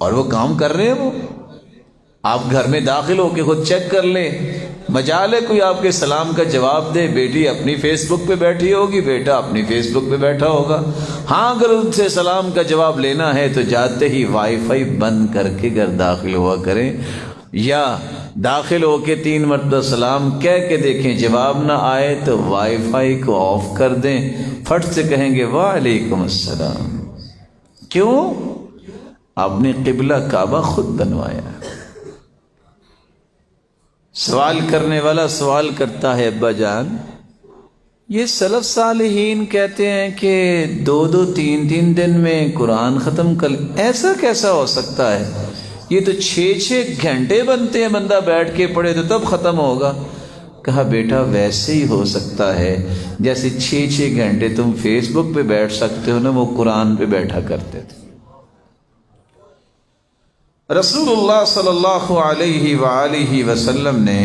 اور وہ کام کر رہے ہیں. وہ آپ گھر میں داخل ہو کے خود چیک کر لیں. مجال ہے کوئی آپ کے سلام کا جواب دے. بیٹی اپنی فیس بک پہ بیٹھی ہوگی, بیٹا اپنی فیس بک پہ بیٹھا ہوگا. ہاں اگر ان سے سلام کا جواب لینا ہے تو جاتے ہی وائی فائی بند کر کے گھر داخل ہوا کریں, یا داخل ہو کے 3 مرتبہ سلام کہہ کے دیکھیں. جواب نہ آئے تو وائی فائی کو آف کر دیں, فٹ سے کہیں گے وعلیکم السلام. کیوں؟ آپ نے قبلہ کعبہ خود بنوایا ہے. سوال کرنے والا سوال کرتا ہے, ابا جان یہ سلف صالحین کہتے ہیں کہ 2 3 دن میں قرآن ختم کر, ایسا کیسا ہو سکتا ہے؟ یہ تو 6 گھنٹے بنتے ہیں, بندہ بیٹھ کے پڑھے تو تب ختم ہوگا. کہا بیٹا ویسے ہی ہو سکتا ہے جیسے 6 گھنٹے تم فیس بک پہ بیٹھ سکتے ہو نا, وہ قرآن پہ بیٹھا کرتے تھے. رسول اللہ صلی اللہ علیہ وآلہ وسلم نے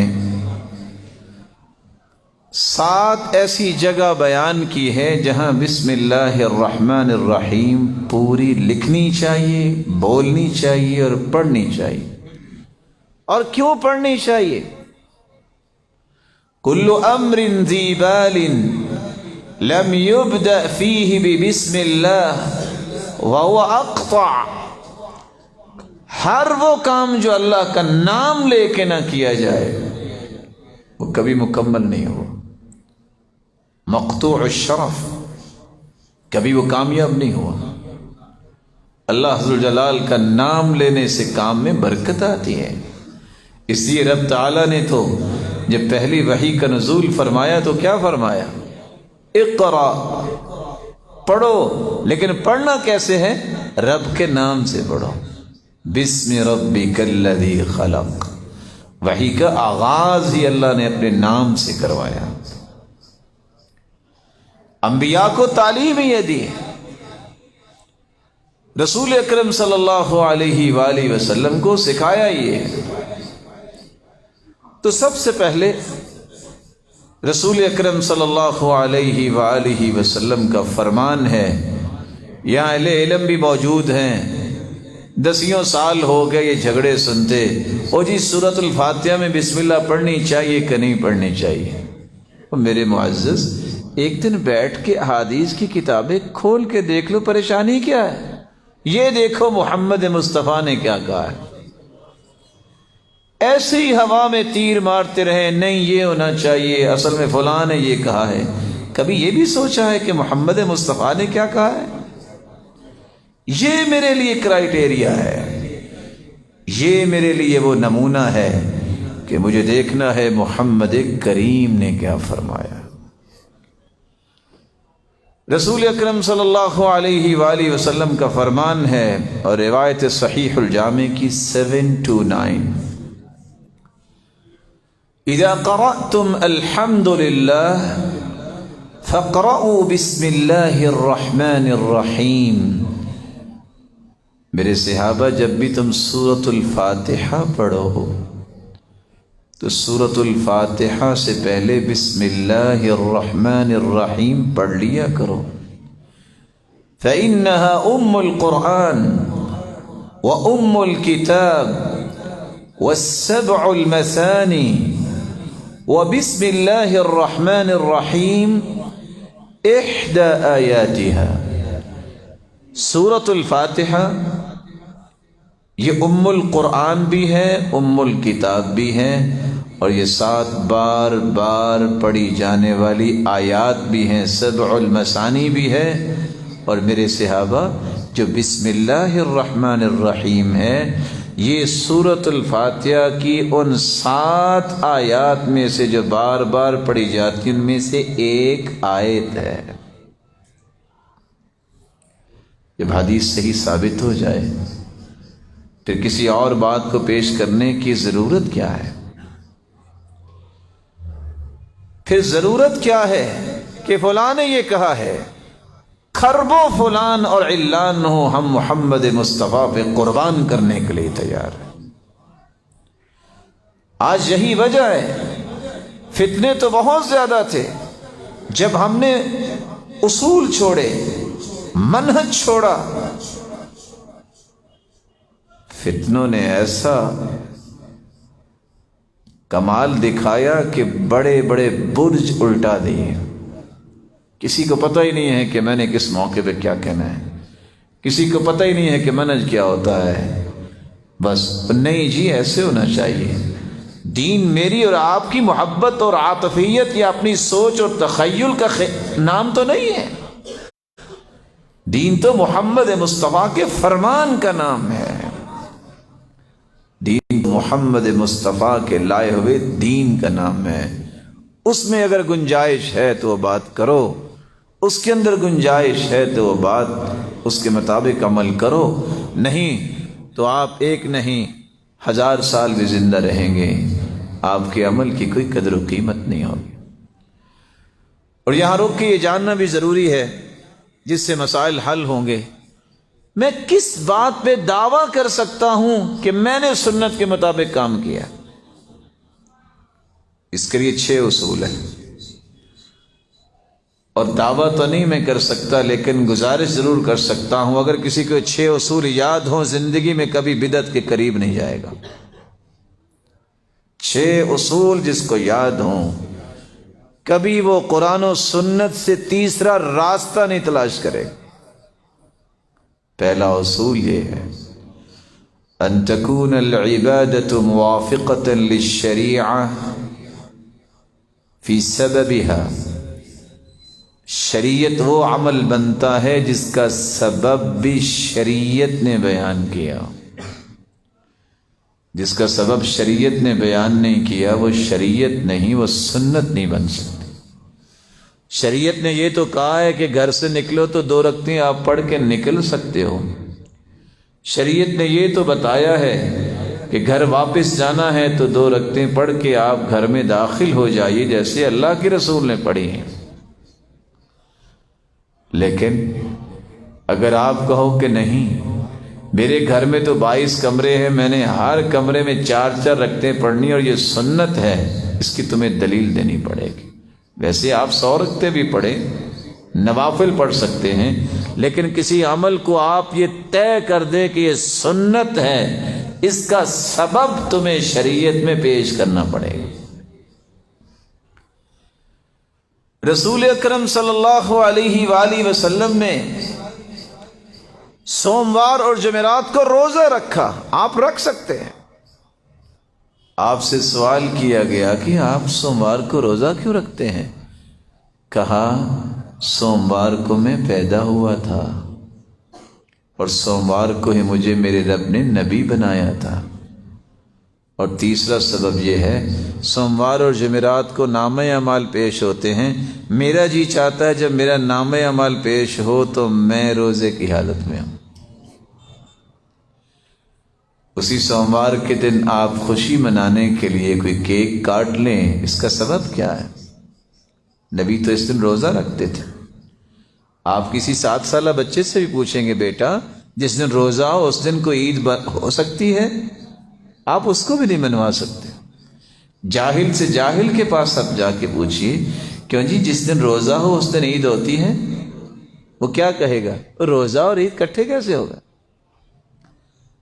7 ایسی جگہ بیان کی ہے جہاں بسم اللہ الرحمن الرحیم پوری لکھنی چاہیے, بولنی چاہیے اور پڑھنی چاہیے. اور کیوں پڑھنی چاہیے؟ کل امر ذی بال لم يبدأ فیہ ببسم اللہ وهو اقطع. ہر وہ کام جو اللہ کا نام لے کے نہ کیا جائے وہ کبھی مکمل نہیں ہوا. مقطوع الشرف, کبھی وہ کامیاب نہیں ہوا. اللہ عز و جلال کا نام لینے سے کام میں برکت آتی ہے. اس لیے رب تعالیٰ نے تو جب پہلی وحی کا نزول فرمایا تو کیا فرمایا؟ اقرا, پڑھو. لیکن پڑھنا کیسے ہے؟ رب کے نام سے پڑھو. بسم ربک الذی خلق. وحی کا آغاز ہی اللہ نے اپنے نام سے کروایا. انبیاء کو تعلیم یہ دی. رسول اکرم صلی اللہ علیہ وآلہ وسلم کو سکھایا یہ. تو سب سے پہلے رسول اکرم صلی اللہ علیہ وآلہ وسلم کا فرمان ہے. یہاں اہل علم بھی موجود ہیں, 10 سال ہو گئے یہ جھگڑے سنتے, او جی سورۃ الفاتحہ میں بسم اللہ پڑھنی چاہیے کہ نہیں پڑھنی چاہیے. اور میرے معزز, ایک دن بیٹھ کے احادیث کی کتابیں کھول کے دیکھ لو, پریشانی کیا ہے؟ یہ دیکھو محمد مصطفیٰ نے کیا کہا ہے. ایسے ہی ہوا میں تیر مارتے رہے, نہیں یہ ہونا چاہیے, اصل میں فلاں نے یہ کہا ہے. کبھی یہ بھی سوچا ہے کہ محمد مصطفیٰ نے کیا کہا ہے؟ یہ میرے لیے کرائیٹیریا ہے, یہ میرے لیے وہ نمونہ ہے کہ مجھے دیکھنا ہے محمد کریم نے کیا فرمایا. رسول اکرم صلی اللہ علیہ وآلہ وسلم کا فرمان ہے, اور روایت صحیح الجامع کی 729, اذا قرأتم الحمد للہ فقرأوا بسم اللہ الرحمن الرحیم. میرے صحابہ, جب بھی تم سورۃ الفاتحہ پڑھو تو سورۃ الفاتحہ سے پہلے بسم اللہ الرحمن الرحیم پڑھ لیا کرو. فإنها أم القرآن وأم الكتاب والسبع المثاني وبسم الله الرحمن الرحیم إحدى آياتها. سورۃ الفاتحہ یہ ام القرآن بھی ہے, ام الکتاب بھی ہے, اور یہ 7 بار بار پڑھی جانے والی آیات بھی ہیں, 7 المثانی بھی ہے. اور میرے صحابہ, جو بسم اللہ الرحمن الرحیم ہے یہ سورۃ الفاتحہ کی ان 7 آیات میں سے جو بار بار پڑھی جاتی ان میں سے ایک آیت ہے. جب حدیث صحیح ثابت ہو جائے پھر کسی اور بات کو پیش کرنے کی ضرورت کیا ہے؟ پھر ضرورت کیا ہے کہ فلاں نے یہ کہا ہے؟ خربو فلان اور علان ہو, ہم محمد مصطفیٰ پہ قربان کرنے کے لیے تیار ہیں. آج یہی وجہ ہے, فتنے تو بہت زیادہ تھے, جب ہم نے اصول چھوڑے, منہج چھوڑا, فتنوں نے ایسا کمال دکھایا کہ بڑے بڑے برج الٹا دیے. کسی کو پتہ ہی نہیں ہے کہ میں نے کس موقع پہ کیا کہنا ہے، کسی کو پتہ ہی نہیں ہے کہ منہج کیا ہوتا ہے. بس نہیں جی ایسے ہونا چاہیے. دین میری اور آپ کی محبت اور عاطفیت یا اپنی سوچ اور تخیل کا نام تو نہیں ہے. دین تو محمد مصطفیٰ کے فرمان کا نام ہے. دین محمد مصطفیٰ کے لائے ہوئے دین کا نام ہے. اس میں اگر گنجائش ہے تو وہ بات کرو، اس کے اندر گنجائش ہے تو وہ بات اس کے مطابق عمل کرو. نہیں تو آپ ایک نہیں 1000 سال بھی زندہ رہیں گے، آپ کے عمل کی کوئی قدر و قیمت نہیں ہوگی. اور یہاں رک کے یہ جاننا بھی ضروری ہے جس سے مسائل حل ہوں گے. میں کس بات پہ دعویٰ کر سکتا ہوں کہ میں نے سنت کے مطابق کام کیا؟ اس کے لیے 6 اصول ہیں. اور دعویٰ تو نہیں میں کر سکتا، لیکن گزارش ضرور کر سکتا ہوں، اگر کسی کو 6 اصول یاد ہوں زندگی میں کبھی بدعت کے قریب نہیں جائے گا. 6 اصول جس کو یاد ہوں کبھی وہ قرآن و سنت سے تیسرا راستہ نہیں تلاش کرے. پہلا اصول یہ ہے ان تکون العبادۃ موافقۃ للشریعہ فی سببها. شریعت وہ عمل بنتا ہے جس کا سبب بھی شریعت نے بیان کیا. جس کا سبب شریعت نے بیان نہیں کیا وہ شریعت نہیں، وہ سنت نہیں بن سکتی. شریعت نے یہ تو کہا ہے کہ گھر سے نکلو تو 2 رکعتیں آپ پڑھ کے نکل سکتے ہو. شریعت نے یہ تو بتایا ہے کہ گھر واپس جانا ہے تو 2 رکعتیں پڑھ کے آپ گھر میں داخل ہو جائیے جیسے اللہ کے رسول نے پڑھی ہیں. لیکن اگر آپ کہو کہ نہیں میرے گھر میں تو 22 کمرے ہیں، میں نے ہر کمرے میں 4 رکعتیں پڑھنی اور یہ سنت ہے، اس کی تمہیں دلیل دینی پڑے گی. ویسے آپ 100 رکعتیں بھی پڑھیں، نوافل پڑھ سکتے ہیں، لیکن کسی عمل کو آپ یہ طے کر دیں کہ یہ سنت ہے، اس کا سبب تمہیں شریعت میں پیش کرنا پڑے گا. رسول اکرم صلی اللہ علیہ وآلہ وسلم نے سوموار اور جمعرات کو روزہ رکھا. آپ رکھ سکتے ہیں. آپ سے سوال کیا گیا کہ آپ سوموار کو روزہ کیوں رکھتے ہیں؟ کہا سوموار کو میں پیدا ہوا تھا اور سوموار کو ہی مجھے میرے رب نے نبی بنایا تھا. اور تیسرا سبب یہ ہے سوموار اور جمعرات کو نامہ اعمال پیش ہوتے ہیں، میرا جی چاہتا ہے جب میرا نامہ اعمال پیش ہو تو میں روزے کی حالت میں ہوں. اسی سوموار کے دن آپ خوشی منانے کے لیے کوئی کیک کاٹ لیں، اس کا سبب کیا ہے؟ نبی تو اس دن روزہ رکھتے تھے. آپ کسی 7 سالہ بچے سے بھی پوچھیں گے بیٹا جس دن روزہ ہو اس دن کوئی عید ہو سکتی ہے؟ آپ اس کو بھی نہیں منوا سکتے. جاہل سے جاہل کے پاس آپ جا کے پوچھئے کیوں جی جس دن روزہ ہو اس دن عید ہوتی ہے؟ وہ کیا کہے گا؟ روزہ اور عید کٹھے کیسے ہوگا؟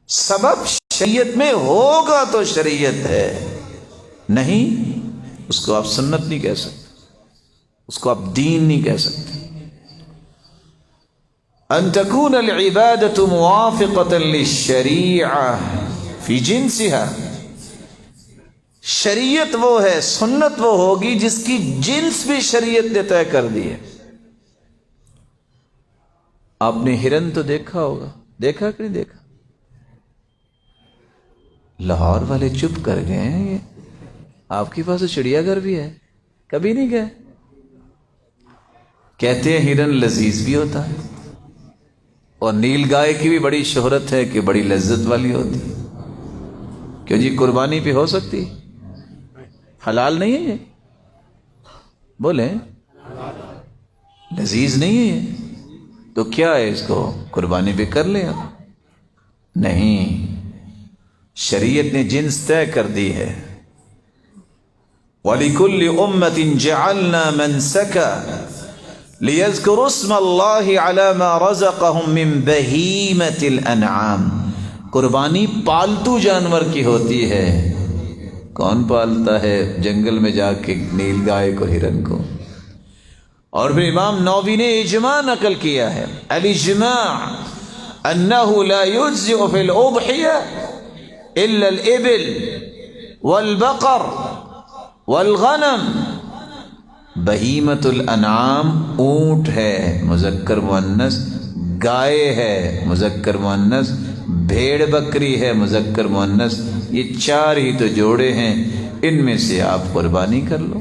سبب شریعت میں ہوگا تو شریعت ہے، نہیں اس کو آپ سنت نہیں کہہ سکتے، اس کو آپ دین نہیں کہہ سکتے. ان تکون العبادۃ موافقۃ للشریعہ فی جنسها. شریعت وہ ہے، سنت وہ ہوگی جس کی جنس بھی شریعت نے طے کر دی ہے. آپ نے ہرن تو دیکھا ہوگا، دیکھا کہ نہیں دیکھا؟ لاہور والے چپ کر گئے ہیں. آپ کے پاس چڑیا گھر بھی ہے، کبھی نہیں گئے؟ کہتے ہیں ہرن لذیذ بھی ہوتا ہے اور نیل گائے کی بھی بڑی شہرت ہے کہ بڑی لذت والی ہوتی ہے. کیوں جی قربانی پہ ہو سکتی؟ حلال نہیں ہے یہ؟ بولیں لذیذ نہیں ہے یہ تو کیا ہے؟ اس کو قربانی پہ کر لیں آپ. نہیں، شریعت نے جنس طے کر دی ہے. وَلِكُلِّ أُمَّةٍ جَعَلْنَا مَنْسَكًا لِيَذْكُرُوا اسْمَ اللَّهِ عَلَى مَا رَزَقَهُم مِّن بَهِيمَةِ الْأَنْعَامِ. قربانی پالتو جانور کی ہوتی ہے. کون پالتا ہے جنگل میں جا کے نیل گائے کو، ہرن کو؟ اور پھر امام نووی نے اجماع نقل کیا ہے، الاجماع انہ لا یجزئ فی الاضحیہ الا الابل والبقر والغنم. بہیمۃ الانعام اونٹ ہے مذکر مؤنث، گائے ہے مذکر مؤنث، بھیڑ بکری ہے مذکر مؤنث، یہ 4 ہی تو جوڑے ہیں، ان میں سے آپ قربانی کر لو.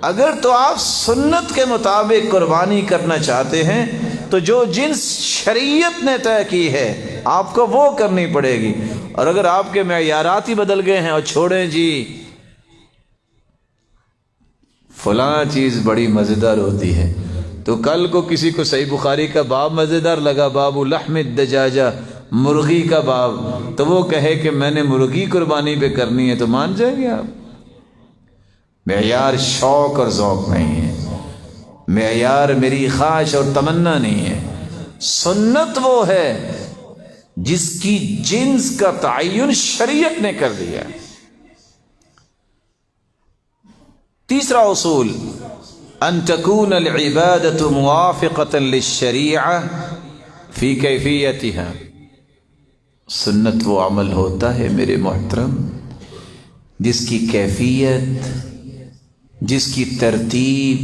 اگر تو آپ سنت کے مطابق قربانی کرنا چاہتے ہیں تو جو جنس شریعت نے طے کی ہے آپ کو وہ کرنی پڑے گی. اور اگر آپ کے معیارات ہی بدل گئے ہیں اور چھوڑیں جی فلاں چیز بڑی مزیدار ہوتی ہے، تو کل کو کسی کو صحیح بخاری کا باب مزیدار لگا، باب لحم الدجاجہ، مرغی کا باب، تو وہ کہے کہ میں نے مرغی قربانی پہ کرنی ہے، تو مان جائیں گے آپ؟ معیار شوق اور ذوق نہیں ہے، معیار میری خواہش اور تمنا نہیں ہے. سنت وہ ہے جس کی جنس کا تعین شریعت نے کر دیا. تیسرا اصول، ان تكون العبادة موافقة للشریعة فی کیفیتها. سنت وہ عمل ہوتا ہے میرے محترم جس کی کیفیت، جس کی ترتیب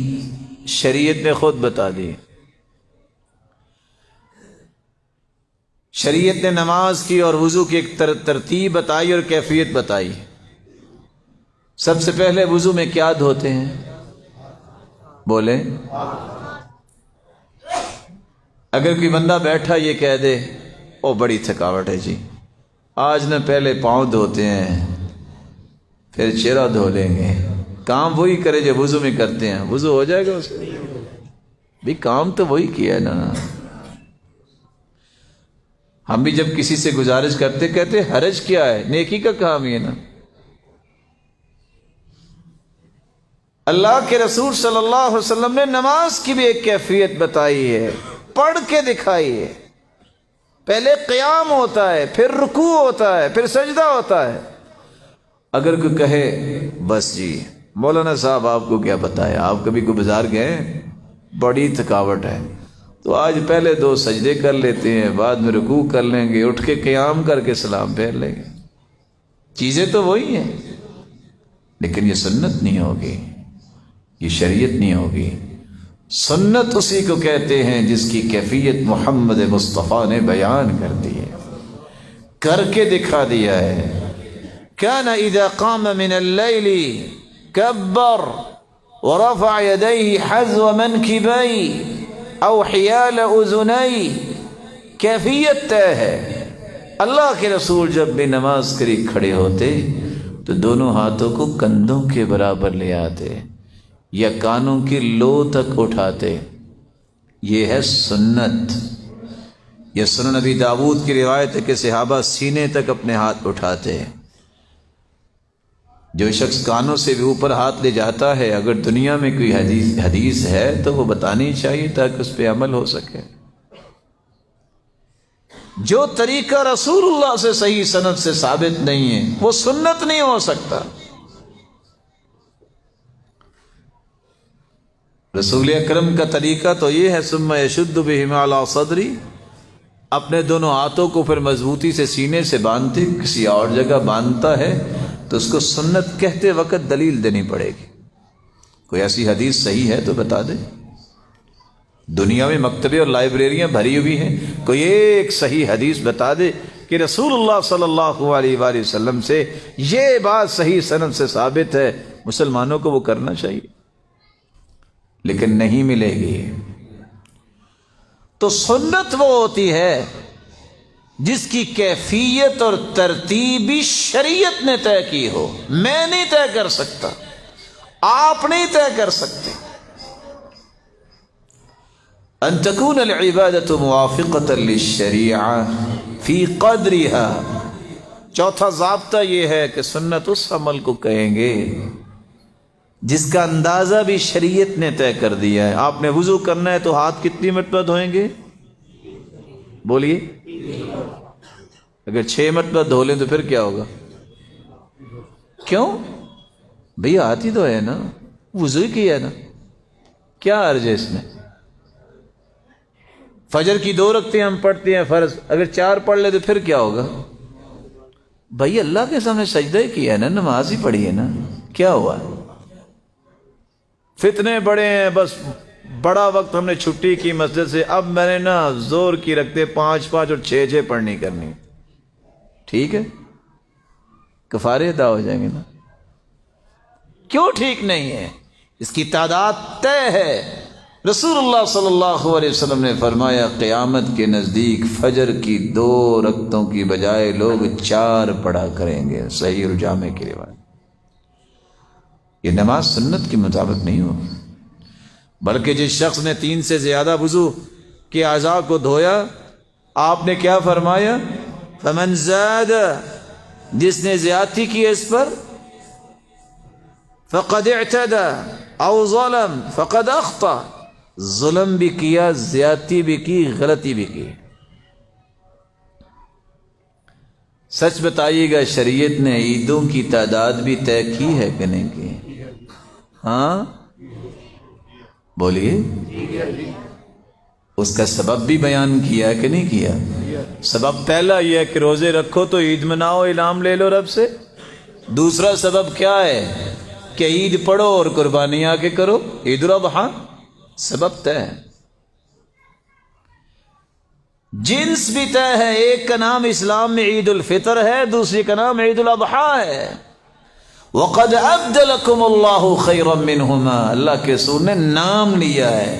شریعت نے خود بتا دی. شریعت نے نماز کی اور وضو کی ایک ترتیب بتائی اور کیفیت بتائی. سب سے پہلے وضو میں کیا دھوتے ہیں؟ بولیں. اگر کوئی بندہ بیٹھا یہ کہہ دے او بڑی تھکاوٹ ہے جی، آج نہ پہلے پاؤں دھوتے ہیں پھر چہرہ دھو لیں گے، کام وہی کرے جو وضو میں کرتے ہیں، وضو ہو جائے گا اس کو؟ بھی کام تو وہی کیا ہے نا. ہم بھی جب کسی سے گزارش کرتے کہتے حرج کیا ہے، نیکی کا کام ہی ہے نا. اللہ کے رسول صلی اللہ علیہ وسلم نے نماز کی بھی ایک کیفیت بتائی ہے، پڑھ کے دکھائی ہے. پہلے قیام ہوتا ہے، پھر رکوع ہوتا ہے، پھر سجدہ ہوتا ہے. اگر کوئی کہے بس جی مولانا صاحب آپ کو کیا پتا ہے، آپ کبھی کوئی بازار گئے بڑی تھکاوٹ ہے تو آج پہلے 2 سجدے کر لیتے ہیں، بعد میں رکوع کر لیں گے، اٹھ کے قیام کر کے سلام پھیر لیں گے. چیزیں تو وہی ہیں لیکن یہ سنت نہیں ہوگی، یہ شریعت نہیں ہوگی. سنت اسی کو کہتے ہیں جس کی کیفیت محمد مصطفیٰ نے بیان کر دی ہے، کر کے دکھا دیا ہے. كان اذا قام من الليل كبر ورفع يديه حذو منكبيه او حيال اذنيه. کیفیت طے ہے. اللہ کے رسول جب بھی نماز کے لیے کھڑے ہوتے تو دونوں ہاتھوں کو کندھوں کے برابر لے آتے یا کانوں کی لو تک اٹھاتے. یہ ہے سنت. یہ سنن نبی داؤد کی روایت ہے کہ صحابہ سینے تک اپنے ہاتھ اٹھاتے. جو شخص کانوں سے بھی اوپر ہاتھ لے جاتا ہے، اگر دنیا میں کوئی حدیث ہے تو وہ بتانی چاہیے تاکہ اس پہ عمل ہو سکے. جو طریقہ رسول اللہ سے صحیح سند سے ثابت نہیں ہے وہ سنت نہیں ہو سکتا. رسول اکرم کا طریقہ تو یہ ہے ثم یشد بہما علی صدری، اپنے دونوں ہاتھوں کو پھر مضبوطی سے سینے سے باندھتے. کسی اور جگہ باندھتا ہے تو اس کو سنت کہتے وقت دلیل دینی پڑے گی. کوئی ایسی حدیث صحیح ہے تو بتا دے. دنیا میں مکتبے اور لائبریریاں بھری ہوئی ہیں، کوئی ایک صحیح حدیث بتا دے کہ رسول اللہ صلی اللہ علیہ وآلہ وسلم سے یہ بات صحیح سند سے ثابت ہے، مسلمانوں کو وہ کرنا چاہیے. لیکن نہیں ملے گی. تو سنت وہ ہوتی ہے جس کی کیفیت اور ترتیبی شریعت نے طے کی ہو. میں نہیں طے کر سکتا، آپ نہیں طے کر سکتے. ان تكون العبادة موافقة للشریعة فی قدرها. چوتھا ضابطہ یہ ہے کہ سنت اس عمل کو کہیں گے جس کا اندازہ بھی شریعت نے طے کر دیا ہے. آپ نے وضو کرنا ہے تو ہاتھ کتنی مرتبہ دھوئیں گے؟ بولیے. اگر 6 مرتبہ دھو لیں تو پھر کیا ہوگا؟ کیوں بھئی آتی تو ہے نا، وضو کیا ہے نا، کیا عرض ہے اس میں؟ فجر کی 2 رکعتیں ہم پڑھتے ہیں فرض، اگر 4 پڑھ لے تو پھر کیا ہوگا؟ بھئی اللہ کے سامنے سجدہ ہی کیا ہے نا، نماز ہی پڑھی ہے نا، کیا ہوا؟ فتنے بڑے ہیں، بس بڑا وقت ہم نے چھٹی کی مسجد سے، اب میں نے نا زور کی رکھتے 5 اور 6 پڑھنی کرنی، ٹھیک ہے، کفارے ادا ہو جائیں گے نا؟ کیوں ٹھیک نہیں ہے؟ اس کی تعداد طے ہے۔ رسول اللہ صلی اللہ علیہ وسلم نے فرمایا قیامت کے نزدیک فجر کی 2 رکعتوں کی بجائے لوگ 4 پڑھا کریں گے، صحیح الجامع کی روایت۔ یہ نماز سنت کے مطابق نہیں ہو، بلکہ جس شخص نے 3 سے زیادہ وضو کے اعضاء کو دھویا، آپ نے کیا فرمایا؟ فمن زاد، جس نے زیادتی کی اس پر، فقد اعتدى او ظلم فقد اخطا، ظلم بھی کیا، زیادتی بھی کی، غلطی بھی کی۔ سچ بتائیے گا شریعت نے عیدوں کی تعداد بھی طے کی ہے کہ نہیں کی؟ ہاں بولیے، اس کا سبب بھی بیان کیا ہے کہ نہیں کیا؟ سبب پہلا یہ ہے کہ روزے رکھو تو عید مناؤ، انعام لے لو رب سے۔ دوسرا سبب کیا ہے؟ کہ عید پڑھو اور قربانی آ کے کرو، عید الاضحیٰ، سبب طے ہے، جنس بھی طے ہے۔ ایک کا نام اسلام میں عید الفطر ہے، دوسری کا نام عید الاضحیٰ ہے۔ وَقَدْ أَبْدَلَكُمُ اللَّهُ خَيْرًا مِّنْهُمَا، اللہ کے رسول نے نام لیا ہے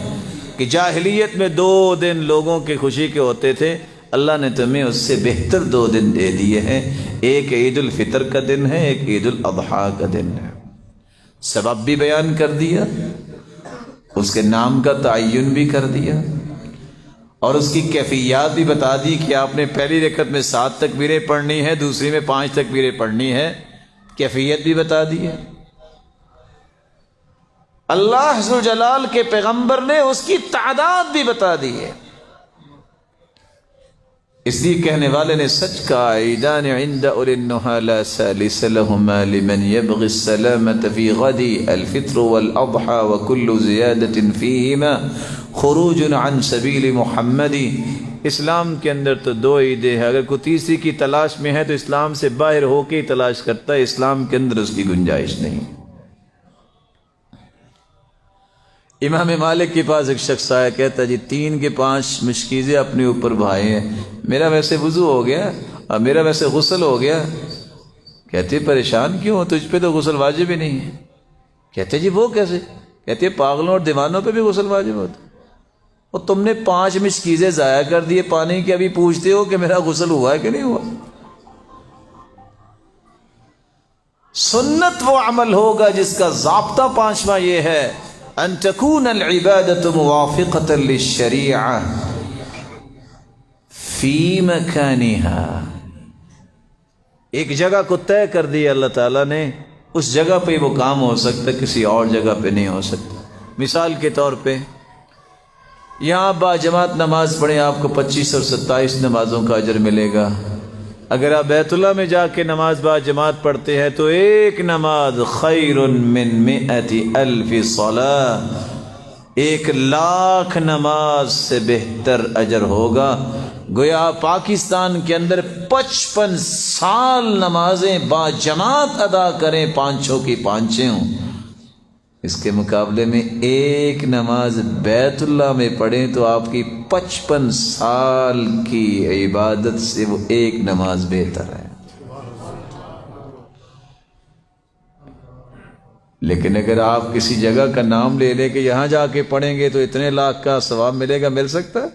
کہ جاہلیت میں 2 دن لوگوں کی خوشی کے ہوتے تھے، اللہ نے تمہیں اس سے بہتر 2 دن دے دیے ہیں، ایک عید الفطر کا دن ہے، ایک عید الاضحیٰ کا دن ہے۔ سبب بھی بیان کر دیا، اس کے نام کا تعین بھی کر دیا، اور اس کی کیفیات بھی بتا دی کہ آپ نے پہلی رکعت میں 7 تکبیریں پڑھنی ہے، دوسری میں 5 تکبیریں پڑھنی ہے، کیفیت بھی بتا دی ہے۔ اللہ ذوالجلال کے پیغمبر نے اس کی تعداد بھی بتا دی ہے، اس لیے کہنے والے نے سچ کہا، عیدان عند اولی النہی لا ثالث لہما لمن یبغی السلامة فی غد الفطر والاضحى وکل زیادت فیہما خروج عن سبیل محمد۔ اسلام کے اندر تو 2 عیدیں ہیں، اگر کوئی تیسری کی تلاش میں ہے تو اسلام سے باہر ہو کے ہی تلاش کرتا ہے، اسلام کے اندر اس کی گنجائش نہیں۔ امام مالک کے پاس ایک شخص آیا، کہتا جی 3 کے 5 مشکیزیں اپنے اوپر بھائے ہیں، میرا ویسے وضو ہو گیا اور میرا ویسے غسل ہو گیا۔ کہتے پریشان کیوں ہو، تجھ پہ تو غسل واجب ہی نہیں ہے۔ کہتے جی وہ کیسے؟ کہتے پاگلوں اور دیوانوں پہ بھی غسل واجب ہوتا، اور تم نے 5 مشکیزیں ضائع کر دیے پانی کے، ابھی پوچھتے ہو کہ میرا غسل ہوا ہے کہ نہیں ہوا؟ سنت وہ عمل ہوگا جس کا ضابطہ 5واں یہ ہے، ان تكون العبادة موافقة للشریعہ فی مکانها۔ ایک جگہ کو طے کر دیا اللہ تعالیٰ نے، اس جگہ پہ وہ کام ہو سکتا، کسی اور جگہ پہ نہیں ہو سکتا۔ مثال کے طور پہ یہاں با جماعت نماز پڑھیں، آپ کو 25 اور 27 نمازوں کا اجر ملے گا۔ اگر آپ بیت اللہ میں جا کے نماز با جماعت پڑھتے ہیں تو ایک نماز خیر من 100,000 صلاۃ، 1,00,000 نماز سے بہتر اجر ہوگا۔ گویا پاکستان کے اندر 55 سال نمازیں با جماعت ادا کریں، 5 کی 5 ہوں، اس کے مقابلے میں ایک نماز بیت اللہ میں پڑھیں تو آپ کی 55 سال کی عبادت سے وہ ایک نماز بہتر ہے۔ لیکن اگر آپ کسی جگہ کا نام لے لیں کہ یہاں جا کے پڑھیں گے تو اتنے لاکھ کا ثواب ملے گا، مل سکتا ہے؟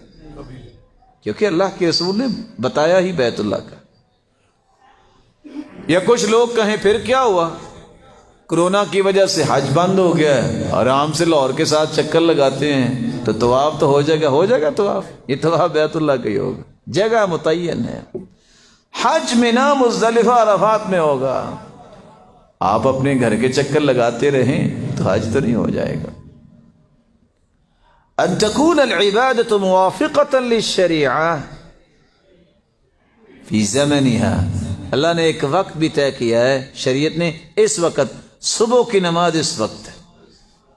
کیونکہ اللہ کے رسول نے بتایا ہی بیت اللہ کا۔ یا کچھ لوگ کہیں پھر کیا ہوا، کرونا کی وجہ سے حج بند ہو گیا ہے، آرام سے لاہور کے ساتھ چکر لگاتے ہیں تو طواف تو ہو جائے گا، ہو جائے گا طواف، یہ طواف بیت اللہ کا ہی ہوگا، جگہ متعین ہے۔ حج منا مزدلفہ عرفات میں ہوگا، آپ اپنے گھر کے چکر لگاتے رہیں تو حج تو نہیں ہو جائے گا۔ ان تكون العبادة موافقة للشریعہ فی زمنہا، اللہ نے ایک وقت بھی طے کیا ہے شریعت نے، اس وقت صبح کی نماز اس وقت،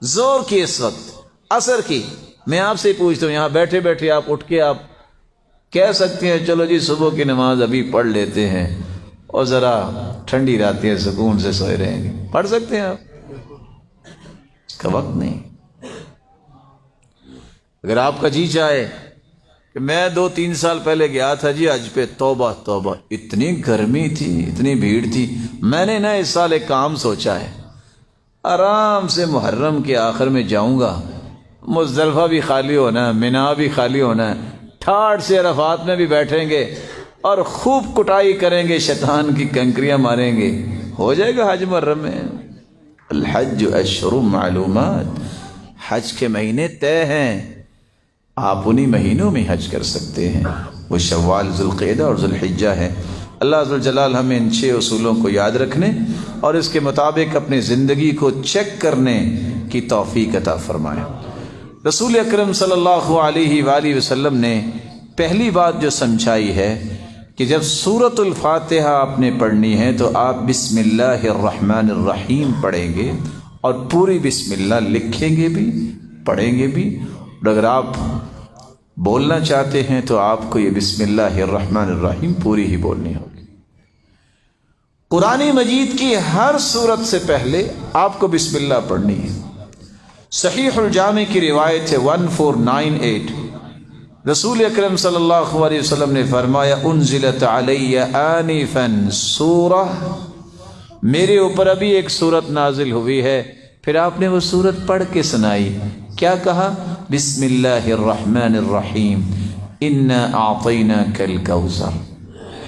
زور کی اس وقت، عصر کی۔ میں آپ سے پوچھتا ہوں، یہاں بیٹھے بیٹھے آپ اٹھ کے آپ کہہ سکتے ہیں چلو جی صبح کی نماز ابھی پڑھ لیتے ہیں اور ذرا ٹھنڈی رات ہے سکون سے سوئے رہیں گے، پڑھ سکتے ہیں آپ؟ اس کا وقت نہیں۔ اگر آپ کا جی چاہے کہ میں 2-3 سال پہلے گیا تھا جی حج پہ، توبہ توبہ، اتنی گرمی تھی، اتنی بھیڑ تھی، میں نے نا اس سال ایک کام سوچا ہے، آرام سے محرم کے آخر میں جاؤں گا، مزدلفہ بھی خالی ہونا ہے، مینا بھی خالی ہونا ہے، ٹھاٹھ سے عرفات میں بھی بیٹھیں گے اور خوب کٹائی کریں گے، شیطان کی کنکریاں ماریں گے، ہو جائے گا حج محرم میں۔ الحج اشہر معلومات، حج کے مہینے طے ہیں، آپ انہی مہینوں میں حج کر سکتے ہیں، وہ شوال، ذوالقعدہ اور ذوالحجہ ہے۔ اللہ عز و جلال ہمیں ان 6 اصولوں کو یاد رکھنے اور اس کے مطابق اپنی زندگی کو چیک کرنے کی توفیق عطا فرمائے۔ رسول اکرم صلی اللہ علیہ وآلہ وسلم نے پہلی بات جو سمجھائی ہے کہ جب سورۃ الفاتحہ آپ نے پڑھنی ہے تو آپ بسم اللہ الرحمن الرحیم پڑھیں گے، اور پوری بسم اللہ لکھیں گے بھی، پڑھیں گے بھی، اور اگر آپ بولنا چاہتے ہیں تو آپ کو یہ بسم اللہ الرحمن الرحیم پوری ہی بولنی ہوگی۔ قرآن مجید کی ہر سورت سے پہلے آپ کو بسم اللہ پڑھنی ہے۔ صحیح الجامع کی روایت ہے 1498، رسول اکرم صلی اللہ علیہ وسلم نے فرمایا انزلت علی آنفا سورہ، میرے اوپر ابھی ایک سورت نازل ہوئی ہے، پھر آپ نے وہ سورت پڑھ کے سنائی، کیا کہا؟ بسم اللہ الرحمن الرحیم انا اعطیناک الکوثر۔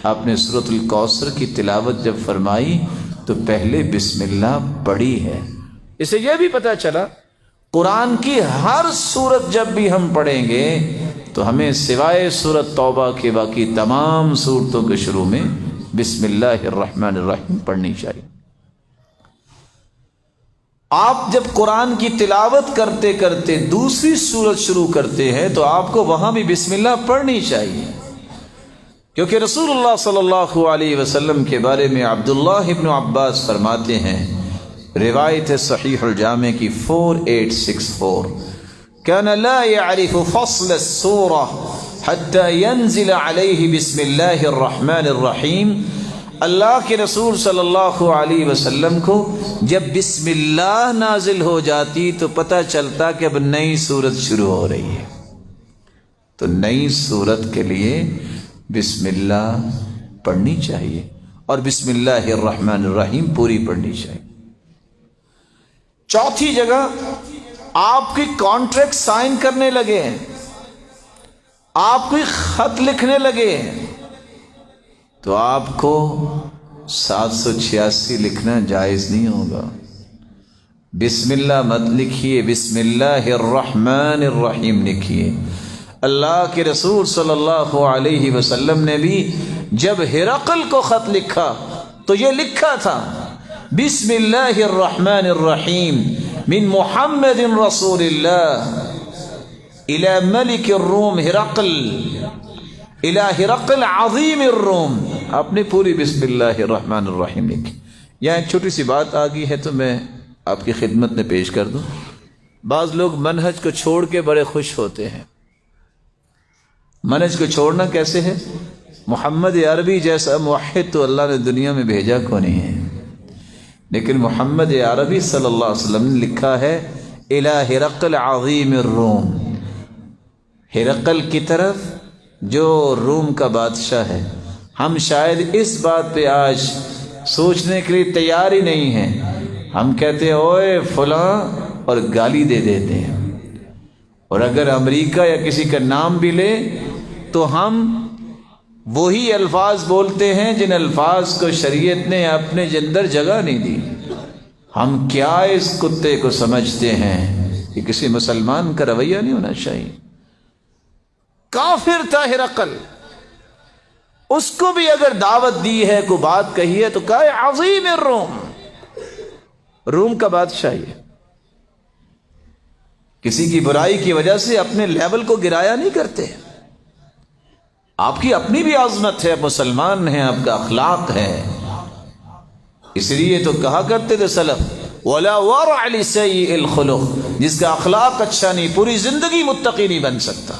آپ نے سورۃ الکوثر کی تلاوت جب فرمائی تو پہلے بسم اللہ پڑھی ہے۔ اس سے یہ بھی پتہ چلا قرآن کی ہر سورت جب بھی ہم پڑھیں گے تو ہمیں سوائے سورۃ توبہ کے باقی تمام سورتوں کے شروع میں بسم اللہ الرحمن الرحیم پڑھنی چاہیے۔ آپ جب قرآن کی تلاوت کرتے کرتے دوسری سورت شروع کرتے ہیں تو آپ کو وہاں بھی بسم اللہ پڑھنی چاہیے، کیونکہ رسول اللہ صلی اللہ علیہ وسلم کے بارے میں عبداللہ ابن عباس فرماتے ہیں، روایت صحیح الجامع کی 4864، كان لا يعرف فصل السورة حتى ينزل عليه بسم الله الرحمن الرحیم۔ اللہ کے رسول صلی اللہ علیہ وسلم کو جب بسم اللہ نازل ہو جاتی تو پتہ چلتا کہ اب نئی سورت شروع ہو رہی ہے، تو نئی سورت کے لیے بسم اللہ پڑھنی چاہیے اور بسم اللہ الرحمن الرحیم پوری پڑھنی چاہیے۔ چوتھی جگہ آپ کی کانٹریکٹ سائن کرنے لگے ہیں، آپ کوئی خط لکھنے لگے ہیں تو آپ کو 786 لکھنا جائز نہیں ہوگا۔ بسم اللہ مت لکھیے، بسم اللہ الرحمن الرحیم لکھیے۔ اللہ کے رسول صلی اللہ علیہ وسلم نے بھی جب ہرقل کو خط لکھا تو یہ لکھا تھا بسم اللہ الرحمن الرحیم من محمد رسول اللہ الى ملک الروم ہرقل الى ہرقل عظیم الروم۔ آپ نے پوری بسم اللہ الرحمن الرحیم لکھی۔ یہاں ایک چھوٹی سی بات آ گئی ہے تو میں آپ کی خدمت میں پیش کر دوں۔ بعض لوگ منہج کو چھوڑ کے بڑے خوش ہوتے ہیں۔ منہج کو چھوڑنا کیسے ہے؟ محمد عربی جیسا موحد تو اللہ نے دنیا میں بھیجا کو نہیں ہے، لیکن محمد عربی صلی اللہ علیہ وسلم نے لکھا ہے الہ ہرقل عظیم الروم، ہرقل کی طرف جو روم کا بادشاہ ہے۔ ہم شاید اس بات پہ آج سوچنے کے لیے تیار ہی نہیں ہیں، ہم کہتے ہیں اوئے فلاں اور گالی دے دیتے ہیں، اور اگر امریکہ یا کسی کا نام بھی لے تو ہم وہی الفاظ بولتے ہیں جن الفاظ کو شریعت نے اپنے اندر جگہ نہیں دی۔ ہم کیا اس کتے کو سمجھتے ہیں کہ کسی مسلمان کا رویہ نہیں ہونا چاہیے۔ کافر تھا ہرقل، اس کو بھی اگر دعوت دی ہے، کوئی بات کہی ہے تو کہا ہے عظیم الروم، روم کا بادشاہ ہے۔ کسی کی برائی کی وجہ سے اپنے لیول کو گرایا نہیں کرتے۔ آپ کی اپنی بھی عظمت ہے، مسلمان ہیں، آپ کا اخلاق ہے. اس لیے تو کہا کرتے تھے سلف وَلَا وَرْعَ لِسَيِّئِ الْخُلُقِ، جس کا اخلاق اچھا نہیں پوری زندگی متقی نہیں بن سکتا.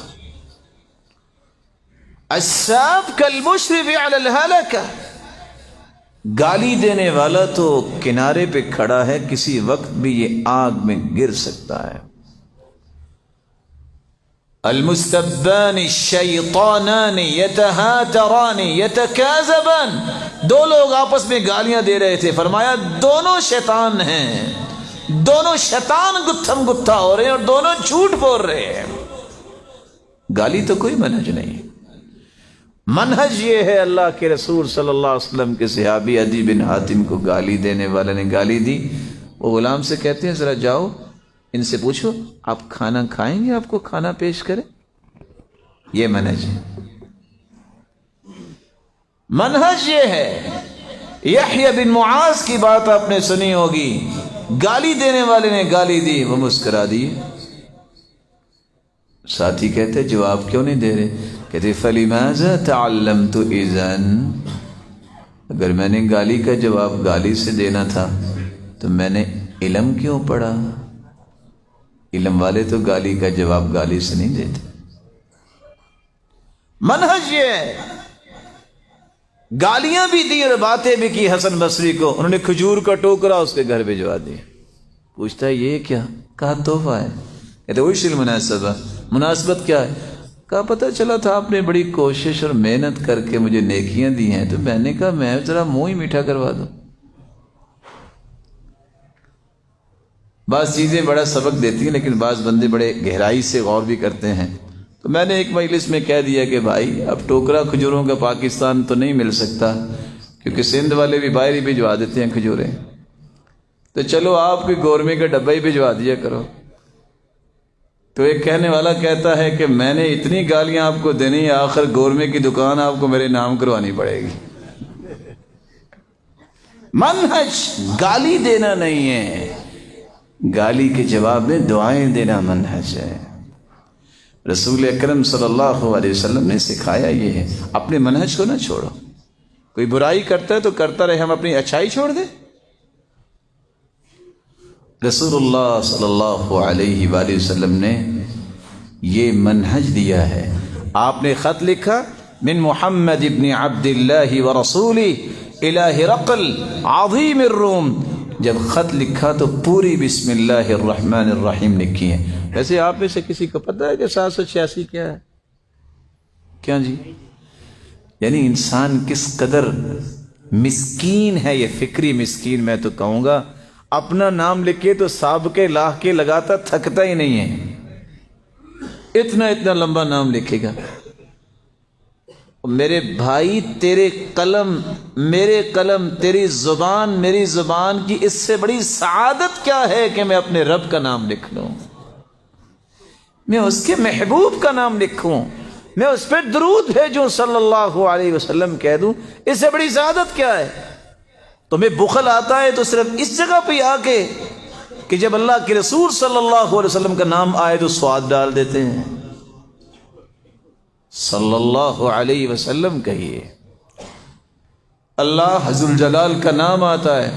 السَّابْ كَالْمُشْرِفِ عَلَى الْهَلَكَةِ، گالی دینے والا تو کنارے پہ کھڑا ہے، کسی وقت بھی یہ آگ میں گر سکتا ہے. المستبان الشیطانان یتہاتران یتکاذبان، دو لوگ آپس میں گالیاں دے رہے تھے، فرمایا دونوں شیطان ہیں، دونوں شیطان گتھم گتھا ہو رہے ہیں اور دونوں جھوٹ بول رہے ہیں. گالی تو کوئی منہج نہیں. منہج یہ ہے اللہ کے رسول صلی اللہ علیہ وسلم کے صحابی عدی بن حاتم کو گالی دینے والے نے گالی دی. وہ غلام سے کہتے ہیں ذرا جاؤ ان سے پوچھو آپ کھانا کھائیں گے، آپ کو کھانا پیش کرے. یہ منہج ہے. منہج یہ ہے. یحییٰ بن معاذ کی بات آپ نے سنی ہوگی، گالی دینے والے نے گالی دی، وہ مسکرا دی. ساتھی کہتے جواب کیوں نہیں دے رہے؟ کہتے فَلِمَاذَا تَعَلَّمْتُ إِذَنْ، اگر میں نے گالی کا جواب گالی سے دینا تھا تو میں نے علم کیوں پڑھا؟ علم والے تو گالی کا جواب گالی سے نہیں دیتے. منہج یہ ہے. گالیاں بھی دی اور باتیں بھی کی حسن بصری کو. انہوں نے کھجور کا ٹوکرا اس کے گھر بھجوا دیا. پوچھتا ہے یہ کیا؟ کہا تحفہ ہے. کہتے وش المناسبہ، مناسبت کیا ہے؟ کہا پتہ چلا تھا آپ نے بڑی کوشش اور محنت کر کے مجھے نیکیاں دی ہیں تو میں نے کہا میں ذرا منہ ہی میٹھا کروا دوں. بعض چیزیں بڑا سبق دیتی ہیں لیکن بعض بندے بڑے گہرائی سے غور بھی کرتے ہیں. تو میں نے ایک مجلس میں کہہ دیا کہ بھائی اب ٹوکرا کھجوروں کا پاکستان تو نہیں مل سکتا کیونکہ سندھ والے بھی باہر ہی بھجوا دیتے ہیں کھجوریں، تو چلو آپ کوئی گورمے کا ڈبہ ہی بھجوا دیا کرو. تو ایک کہنے والا کہتا ہے کہ میں نے اتنی گالیاں آپ کو دینی ہے آخر گورمے کی دکان آپ کو میرے نام کروانی پڑے گی. منہج گالی دینا نہیں ہے، گالی کے جواب میں دعائیں دینا منہج ہے. رسول اکرم صلی اللہ علیہ وسلم نے سکھایا یہ ہے. اپنے منہج کو نہ چھوڑو. کوئی برائی کرتا ہے تو کرتا رہے، ہم اپنی اچھائی چھوڑ دیں. رسول اللہ صلی اللہ علیہ وآلہ وسلم نے یہ منہج دیا ہے. آپ نے خط لکھا من محمد ابن عبد اللہ ورسولہ الی ہرقل عظیم الروم. جب خط لکھا تو پوری بسم اللہ الرحمن الرحیم لکھی ہے. ویسے آپ میں سے کسی کو پتہ ہے کہ 786 کیا ہے؟ کیا جی؟ یعنی انسان کس قدر مسکین ہے، یہ فکری مسکین میں تو کہوں گا. اپنا نام لکھے تو سابقے لاہ کے لگاتا تھکتا ہی نہیں ہے. اتنا اتنا لمبا نام لکھے گا. میرے بھائی تیرے قلم میرے قلم، تیری زبان میری زبان کی اس سے بڑی سعادت کیا ہے کہ میں اپنے رب کا نام لکھ لوں، میں اس کے محبوب کا نام لکھوں، میں اس پہ درود بھیجوں صلی اللہ علیہ وسلم کہہ دوں. اس سے بڑی سعادت کیا ہے؟ تمہیں بخل آتا ہے تو صرف اس جگہ پہ آ کے کہ جب اللہ کے رسول صلی اللہ علیہ وسلم کا نام آئے تو سواد ڈال دیتے ہیں. صلی اللہ علیہ وسلم کہیے. اللہ حضر الجلال کا نام آتا ہے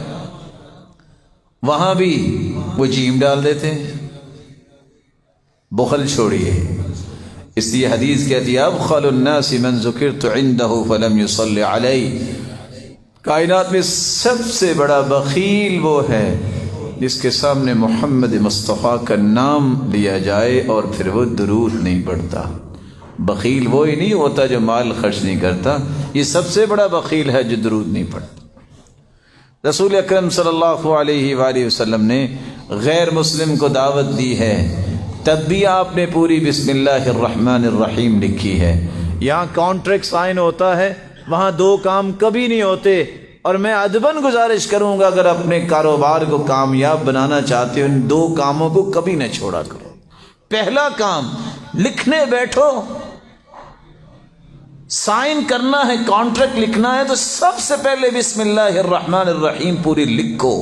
وہاں بھی وہ جیم ڈال دیتے ہیں. بخل چھوڑیے. اس لیے حدیث کہتی ہے ابخل الناس من ذکرت عنده فلم يصل علی. کائنات میں سب سے بڑا بخیل وہ ہے جس کے سامنے محمد مصطفیٰ کا نام لیا جائے اور پھر وہ درود نہیں پڑھتا. بخیل وہی نہیں ہوتا جو مال خرچ نہیں کرتا، یہ سب سے بڑا بخیل ہے جو درود نہیں پڑھتا. رسول اکرم صلی اللہ علیہ وآلہ وسلم نے غیر مسلم کو دعوت دی ہے، تب بھی آپ نے پوری بسم اللہ الرحمن الرحیم لکھی ہے. یہاں کانٹریکٹ سائن ہوتا ہے، وہاں دو کام کبھی نہیں ہوتے. اور میں ادباً گزارش کروں گا اگر اپنے کاروبار کو کامیاب بنانا چاہتے ہو ان دو کاموں کو کبھی نہ چھوڑا کرو. پہلا کام لکھنے بیٹھو، سائن کرنا ہے، کانٹریکٹ لکھنا ہے تو سب سے پہلے بسم اللہ الرحمن الرحیم پوری لکھو.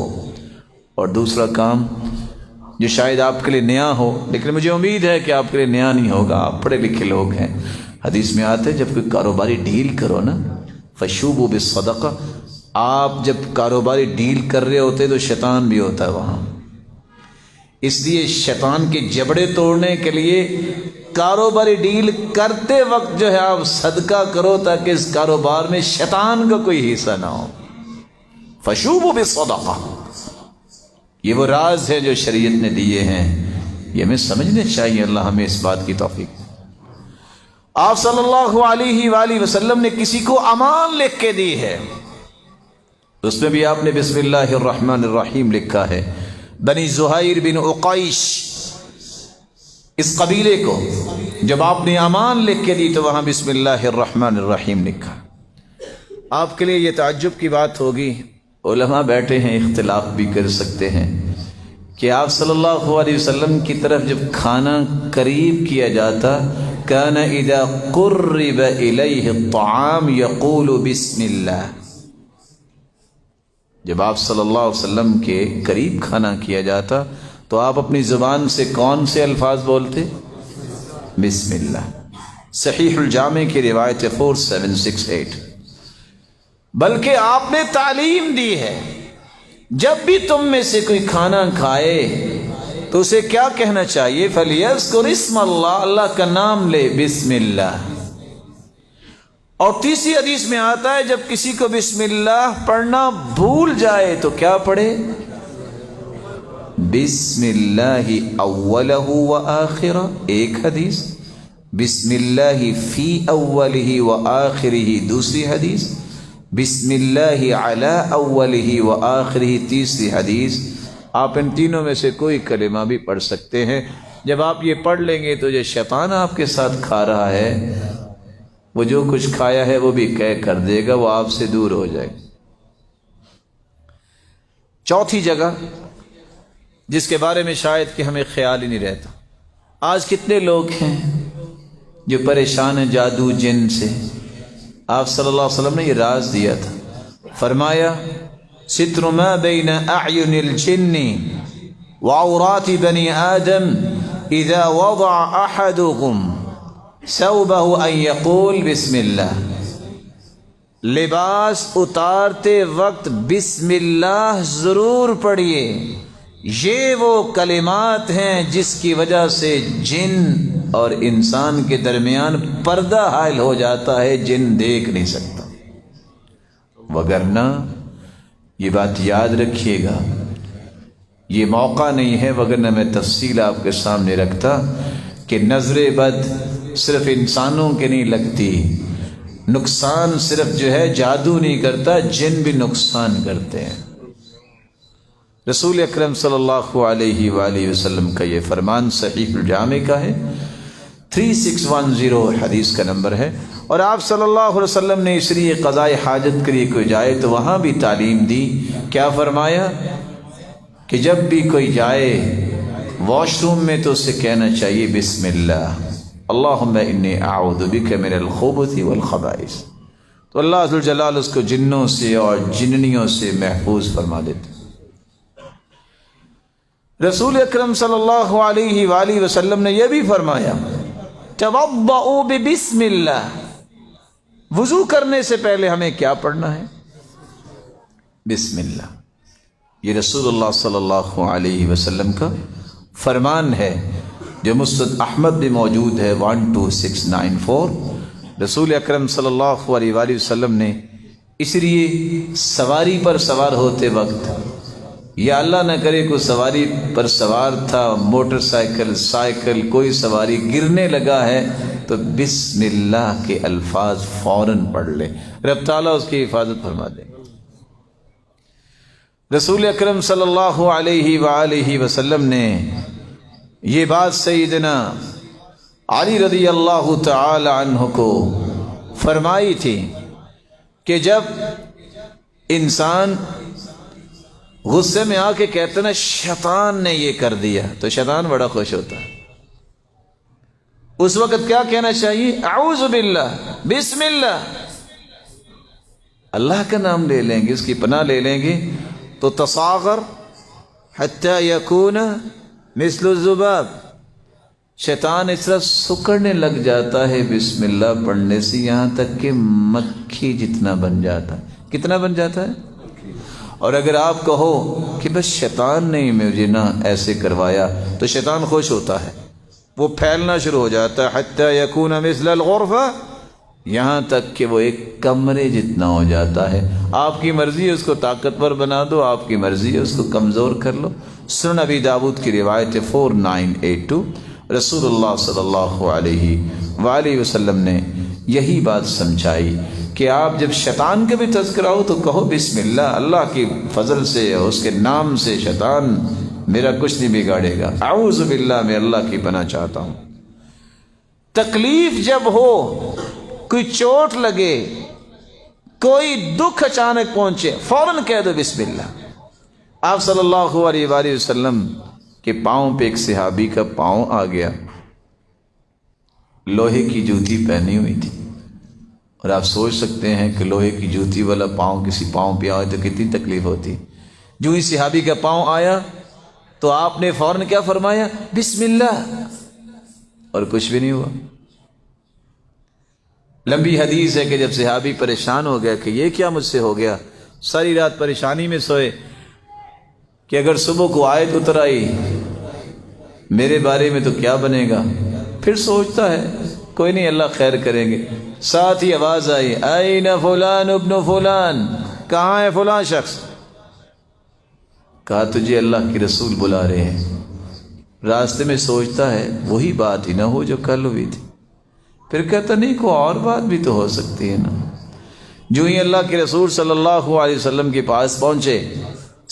اور دوسرا کام جو شاید آپ کے لیے نیا ہو، لیکن مجھے امید ہے کہ آپ کے لیے نیا نہیں ہوگا، آپ پڑھے لکھے لوگ ہیں۔ حدیث میں آتا ہے جب کوئی کاروباری ڈیل کرو نا، فشوبوا بالصدقہ، آپ جب کاروباری ڈیل کر رہے ہوتے تو شیطان بھی ہوتا ہے وہاں، اس لیے شیطان کے جبڑے توڑنے کے لیے کاروباری ڈیل کرتے وقت جو ہے آپ صدقہ کرو تاکہ اس کاروبار میں شیطان کا کوئی حصہ نہ ہو۔ فشوبوا بالصدقہ، یہ وہ راز ہے جو شریعت نے دیے ہیں، یہ ہمیں سمجھنے چاہیے۔ اللہ ہمیں اس بات کی توفیق۔ آپ صلی اللہ علیہ وآلہ وسلم نے کسی کو امان لکھ کے دی ہے، اس میں بھی آپ نے بسم اللہ الرحمن الرحیم لکھا ہے۔ بنی زہیر بن عقیش، اس قبیلے کو جب آپ نے امان لکھ کے دی تو وہاں بسم اللہ الرحمن الرحیم لکھا۔ آپ کے لیے یہ تعجب کی بات ہوگی، علماء بیٹھے ہیں اختلاف بھی کر سکتے ہیں، کہ آپ صلی اللہ علیہ وسلم کی طرف جب کھانا قریب کیا جاتا، کان اذا قرب الیہ الطعام یقول بسم اللہ، جب آپ صلی اللہ علیہ وسلم کے قریب کھانا کیا جاتا تو آپ اپنی زبان سے کون سے الفاظ بولتے؟ بسم اللہ۔ صحیح الجامع کی روایت 4768۔ بلکہ آپ نے تعلیم دی ہے، جب بھی تم میں سے کوئی کھانا کھائے تو اسے کیا کہنا چاہیے؟ فَلْيَذْكُرِ اسْمَ اللَّهِ، اللہ کا نام لے، بسم اللہ۔ اور تیسری حدیث میں آتا ہے جب کسی کو بسم اللہ پڑھنا بھول جائے تو کیا پڑھے؟ بسم اللہ اولہ و آخرہ، ایک حدیث، بسم اللہ فی اولہ و آخرہ دوسری حدیث، بسم اللہ علی اولہ و آخرہ تیسری حدیث۔ آپ ان تینوں میں سے کوئی کلمہ بھی پڑھ سکتے ہیں۔ جب آپ یہ پڑھ لیں گے تو جو شیطان آپ کے ساتھ کھا رہا ہے، وہ جو کچھ کھایا ہے وہ بھی کہہ کر دے گا، وہ آپ سے دور ہو جائے۔ چوتھی جگہ جس کے بارے میں شاید کہ ہمیں خیال ہی نہیں رہتا، آج کتنے لوگ ہیں جو پریشان ہیں جادو جن سے۔ آپ صلی اللہ علیہ وسلم نے یہ راز دیا تھا، فرمایا ستر ما بین اعین الجن وعورات بنی آدم اذا وضع احدکم ثوبہ ان یقول بسم اللہ، لباس اتارتے وقت بسم اللہ ضرور پڑھیے، یہ وہ کلمات ہیں جس کی وجہ سے جن اور انسان کے درمیان پردہ حائل ہو جاتا ہے، جن دیکھ نہیں سکتا۔ وگرنہ یہ بات یاد رکھیے گا، یہ موقع نہیں ہے، وگرنہ میں تفصیل آپ کے سامنے رکھتا کہ نظر بد صرف انسانوں کے نہیں لگتی، نقصان صرف جو ہے جادو نہیں کرتا، جن بھی نقصان کرتے ہیں۔ رسول اکرم صلی اللہ علیہ وآلہ وسلم کا یہ فرمان صحیح الجامع کا ہے، 3610 حدیث کا نمبر ہے۔ اور آپ صلی اللہ علیہ وسلم نے اس لیے قضاء حاجت کے لیے کوئی جائے تو وہاں بھی تعلیم دی، کیا فرمایا کہ جب بھی کوئی جائے واش روم میں تو اسے کہنا چاہیے بسم اللہ، اللہم انی اعوذ بک من الخبث والخبائث۔ تو اللہ عز و جلال اس کو جنوں سے اور جننیوں سے محفوظ فرما دیتے۔ رسول اکرم صلی اللہ علیہ وآلہ وسلم نے یہ بھی فرمایا توضؤوا ببسم اللہ، وضو کرنے سے پہلے ہمیں کیا پڑھنا ہے؟ بسم اللہ۔ یہ رسول اللہ صلی اللہ علیہ وسلم کا فرمان ہے جو مسند احمد بھی موجود ہے 12694۔ رسول اکرم صلی اللہ علیہ وآلہ وسلم نے اس لیے سواری پر سوار ہوتے وقت، یا اللہ نہ کرے کوئی سواری پر سوار تھا، موٹر سائیکل، سائیکل، کوئی سواری گرنے لگا ہے تو بسم اللہ کے الفاظ فوراً پڑھ لے، رب تعالیٰ اس کی حفاظت فرما دے۔ رسول اکرم صلی اللہ علیہ وآلہ وسلم نے یہ بات سیدنا علی رضی اللہ تعالی عنہ کو فرمائی تھی کہ جب انسان غصے میں آ کے کہتے نا شیطان نے یہ کر دیا، تو شیطان بڑا خوش ہوتا ہے، اس وقت کیا کہنا چاہیے؟ اعوذ باللہ، بسم اللہ، اللہ کا نام لے لیں گے، اس کی پناہ لے لیں گے تو تصاغر حتی یکون مثل الذباب، شیطان اس طرح سکڑنے لگ جاتا ہے بسم اللہ پڑھنے سے، یہاں تک کہ مکھی جتنا بن جاتا ہے۔ کتنا بن جاتا ہے؟ اور اگر آپ کہو کہ بس شیطان نے مجھے نہ ایسے کروایا، تو شیطان خوش ہوتا ہے، وہ پھیلنا شروع ہو جاتا ہے، حتی یکون مثل الغرفہ، یہاں تک کہ وہ ایک کمرے جتنا ہو جاتا ہے۔ آپ کی مرضی ہے اس کو طاقتور بنا دو، آپ کی مرضی ہے اس کو کمزور کر لو۔ سنن ابی داؤد کی روایت 4982، رسول اللہ صلی اللہ علیہ وآلہ وسلم نے یہی بات سمجھائی کہ آپ جب شیطان کا بھی تذکرہ ہو تو کہو بسم اللہ، اللہ کی فضل سے اور اس کے نام سے شیطان میرا کچھ نہیں بگاڑے گا، اعوذ باللہ، میں اللہ کی پناہ چاہتا ہوں۔ تکلیف جب ہو، کوئی چوٹ لگے، کوئی دکھ اچانک پہنچے، فوراً کہہ دو بسم اللہ۔ آپ صلی اللہ علیہ وآلہ وسلم کے پاؤں پہ ایک صحابی کا پاؤں آ گیا، لوہے کی جوتی پہنی ہوئی تھی، اور آپ سوچ سکتے ہیں کہ لوہے کی جوتی والا پاؤں کسی پاؤں پہ آئے تو کتنی تکلیف ہوتی۔ جو ہی صحابی کا پاؤں آیا تو آپ نے فوراً کیا فرمایا؟ بسم اللہ، اور کچھ بھی نہیں ہوا۔ لمبی حدیث ہے کہ جب صحابی پریشان ہو گیا کہ یہ کیا مجھ سے ہو گیا، ساری رات پریشانی میں سوئے کہ اگر صبح کو آیت اتر آئی میرے بارے میں تو کیا بنے گا، پھر سوچتا ہے کوئی نہیں اللہ خیر کریں گے، ساتھ ہی آواز آئی این فلان ابن فلان، کہاں ہے فلاں شخص؟ کہا تجھے اللہ کے رسول بلا رہے ہیں۔ راستے میں سوچتا ہے وہی بات ہی نہ ہو جو کل ہوئی تھی، پھر کہتا نہیں کوئی اور بات بھی تو ہو سکتی ہے نا۔ جو ہی اللہ کے رسول صلی اللہ علیہ وسلم کے پاس پہنچے،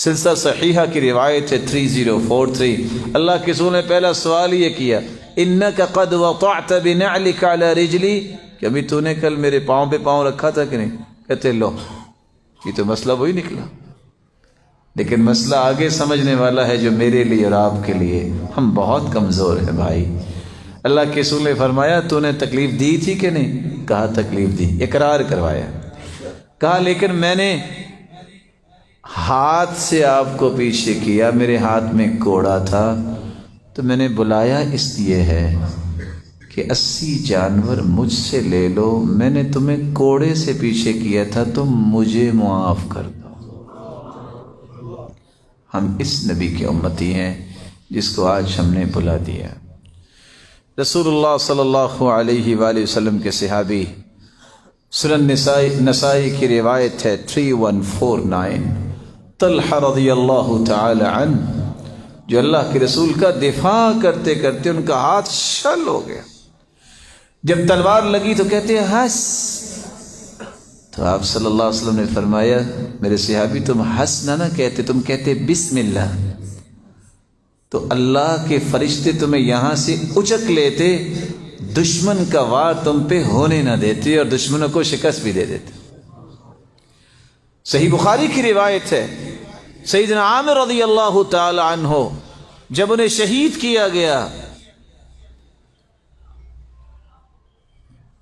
سلسلہ صحیحہ کی روایت ہے 3043، اللہ کے رسول نے پہلا سوال یہ کیا، انک قد وطعت بنعلک علی رجلی، کہ ابھی تو نے کل میرے پاؤں پہ پاؤں رکھا تھا کہ نہیں؟ کہتے لو، یہ تو مسئلہ وہی نکلا۔ لیکن مسئلہ آگے سمجھنے والا ہے جو میرے لیے اور آپ کے لیے، ہم بہت کمزور ہیں بھائی۔ اللہ کے رسول نے فرمایا تو نے تکلیف دی تھی کہ نہیں؟ کہا تکلیف دی، اقرار کروایا۔ کہا لیکن میں نے ہاتھ سے آپ کو پیچھے کیا، میرے ہاتھ میں کوڑا تھا، تو میں نے بلایا اس لیے ہے کہ 80 جانور مجھ سے لے لو، میں نے تمہیں کوڑے سے پیچھے کیا تھا، تم مجھے معاف کر دو۔ ہم اس نبی کے امتی ہیں جس کو آج ہم نے بلا دیا۔ رسول اللہ صلی اللہ علیہ وآلہ وسلم کے صحابی، سنن نسائی کی روایت ہے 3149، طلحہ رضی اللہ تعالی عنہ، جو اللہ کے رسول کا دفاع کرتے کرتے ان کا ہاتھ شل ہو گیا، جب تلوار لگی تو کہتے ہیں ہنس، تو آپ صلی اللہ علیہ وسلم نے فرمایا میرے صحابی تم ہنسنا نہ کہتے، تم کہتے بسم اللہ، تو اللہ کے فرشتے تمہیں یہاں سے اچک لیتے، دشمن کا وار تم پہ ہونے نہ دیتے اور دشمنوں کو شکست بھی دے دیتے۔ صحیح بخاری کی روایت ہے، سیدنا عامر رضی اللہ تعالی عنہ جب انہیں شہید کیا گیا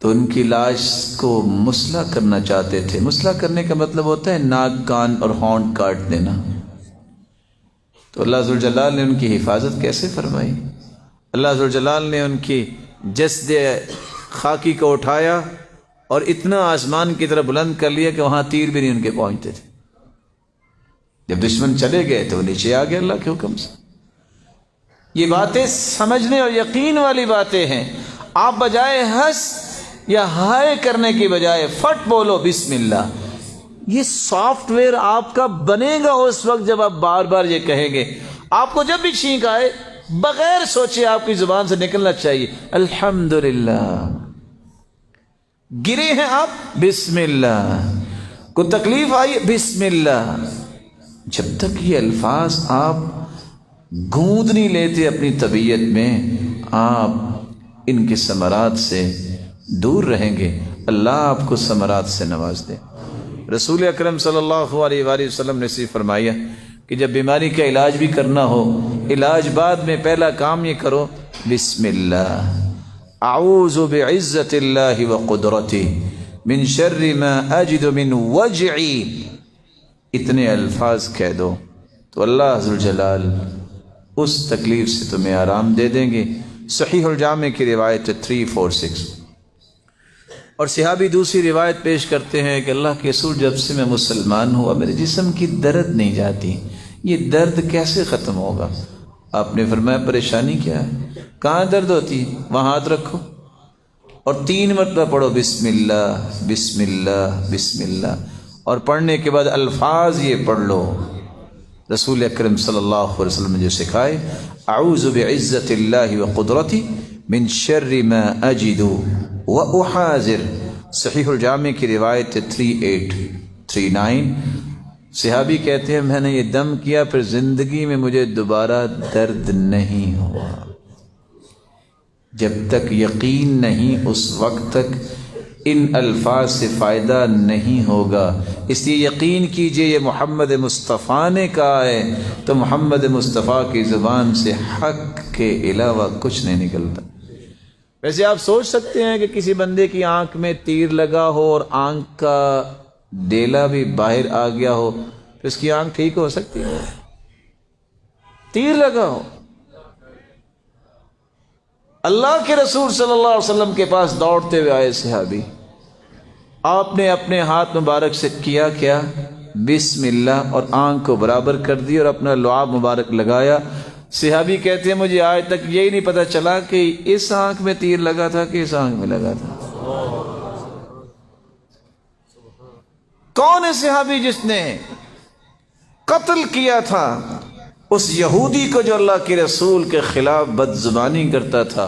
تو ان کی لاش کو مسلح کرنا چاہتے تھے۔ مسلح کرنے کا مطلب ہوتا ہے ناک، کان اور ہونٹ کاٹ دینا۔ تو اللہ ذوالجلال نے ان کی حفاظت کیسے فرمائی؟ اللہ ذوالجلال نے ان کی جسد خاکی کو اٹھایا اور اتنا آسمان کی طرف بلند کر لیا کہ وہاں تیر بھی نہیں ان کے پہنچتے تھے۔ جب دشمن چلے گئے تو وہ نیچے آ گئے اللہ کے حکم سے۔ یہ باتیں سمجھنے اور یقین والی باتیں ہیں۔ آپ بجائے ہنس یا ہائے کرنے کی بجائے فٹ بولو بسم اللہ۔ یہ سافٹ ویئر آپ کا بنے گا اس وقت جب آپ بار بار یہ کہیں گے۔ آپ کو جب بھی چھینک آئے بغیر سوچے آپ کی زبان سے نکلنا چاہیے الحمدللہ۔ گرے ہیں آپ بسم اللہ، کوئی تکلیف آئی بسم اللہ۔ جب تک یہ الفاظ آپ گوند نہیں لیتے اپنی طبیعت میں، آپ ان کے ثمرات سے دور رہیں گے۔ اللہ آپ کو ثمرات سے نواز دے۔ رسول اکرم صلی اللہ علیہ وآلہ وسلم نے صرف فرمایا کہ جب بیماری کا علاج بھی کرنا ہو، علاج بعد میں پہلا کام یہ کرو بسم اللہ، اعوذ بعزت اللہ وقدرتہ من شر ما اجد من وجعی۔ اتنے الفاظ کہہ دو تو اللہ ذوالجلال اس تکلیف سے تمہیں آرام دے دیں گے۔ صحیح الجامع کی روایت 346۔ اور صحابی دوسری روایت پیش کرتے ہیں کہ اللہ کے رسول جب سے میں مسلمان ہوا میرے جسم کی درد نہیں جاتی، یہ درد کیسے ختم ہوگا؟ آپ نے فرمایا پریشانی کیا ہے؟ کہاں درد ہوتی ہے؟ وہاں ہاتھ رکھو اور 3 مرتبہ پڑھو بسم اللہ بسم اللہ بسم اللہ، اور پڑھنے کے بعد الفاظ یہ پڑھ لو رسول اکرم صلی اللہ علیہ وسلم نے جو سکھائے، اعوذ بعزت اللہ وقدرتی من شر ما اجد واحاذر۔ صحیح الجامع کی روایت 3839۔ صحابی کہتے ہیں میں نے یہ دم کیا پھر زندگی میں مجھے دوبارہ درد نہیں ہوا۔ جب تک یقین نہیں اس وقت تک ان الفاظ سے فائدہ نہیں ہوگا، اس لیے یقین کیجئے یہ محمد مصطفیٰ نے کہا ہے تو محمد مصطفیٰ کی زبان سے حق کے علاوہ کچھ نہیں نکلتا۔ ویسے آپ سوچ سکتے ہیں کہ کسی بندے کی آنکھ میں تیر لگا ہو اور آنکھ کا ڈیلا بھی باہر آ گیا ہو تو اس کی آنکھ ٹھیک ہو سکتی ہے؟ تیر لگا ہو۔ اللہ کے رسول صلی اللہ علیہ وسلم کے پاس دوڑتے ہوئے آئے صحابی، آپ نے اپنے ہاتھ مبارک سے کیا کیا؟ بسم اللہ، اور آنکھ کو برابر کر دی اور اپنا لعاب مبارک لگایا۔ صحابی کہتے ہیں مجھے آج تک یہی نہیں پتا چلا کہ اس آنکھ میں تیر لگا تھا کہ اس آنکھ میں لگا تھا۔ کون ہے صحابی جس نے قتل کیا تھا اس یہودی کو جو اللہ کے رسول کے خلاف بد زبانی کرتا تھا؟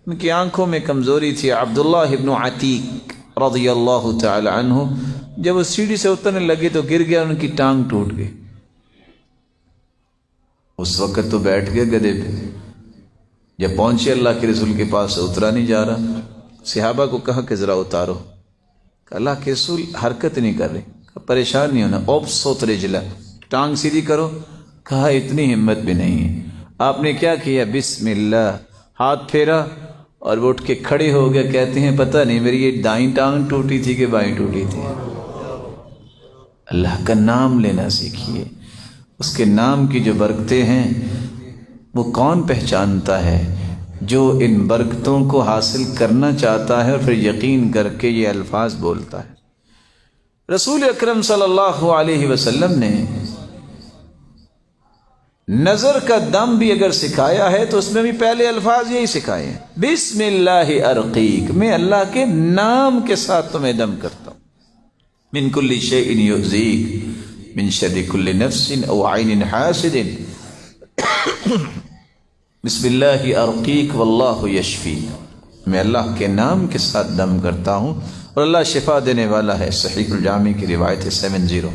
ان کی آنکھوں میں کمزوری تھی۔ عبداللہ ابن عتیق رضی اللہ تعالی عنہ جب وہ سیڑھی سے اترنے لگے تو گر گیا، ان کی ٹانگ ٹوٹ گئی۔ اس وقت تو بیٹھ گئے گدھے پہ، جب پہنچے اللہ کے رسول کے پاس اترا نہیں جا رہا، صحابہ کو کہا کہ ذرا اتارو، کہ اللہ کے رسول حرکت نہیں کر رہے، کہا پریشان نہیں ہونا، اوپ سوت رجلا، ٹانگ سیدھی کرو، کہا اتنی ہمت بھی نہیں ہے۔ آپ نے کیا کیا؟ بسم اللہ، ہاتھ پھیرا اور وہ اٹھ کے کھڑے ہو گئے۔ کہتے ہیں پتہ نہیں میری یہ دائیں ٹانگ ٹوٹی تھی کہ بائیں ٹوٹی تھی۔ اللہ کا نام لینا سیکھیے، اس کے نام کی جو برکتیں ہیں وہ کون پہچانتا ہے؟ جو ان برکتوں کو حاصل کرنا چاہتا ہے اور پھر یقین کر کے یہ الفاظ بولتا ہے۔ رسول اکرم صلی اللہ علیہ وسلم نے نظر کا دم بھی اگر سکھایا ہے تو اس میں بھی پہلے الفاظ یہی سکھائے ہیں، بسم اللہ ارقیک، میں اللہ کے نام کے ساتھ تمہیں دم کرتا ہوں۔ من کل شیء یؤذیک من شر کل نفس او عین حاسد، بسم اللہ ارقیک واللہ یشفی، میں اللہ کے نام کے ساتھ دم کرتا ہوں اور اللہ شفا دینے والا ہے۔ صحیح الجامع کی روایت ہے 70۔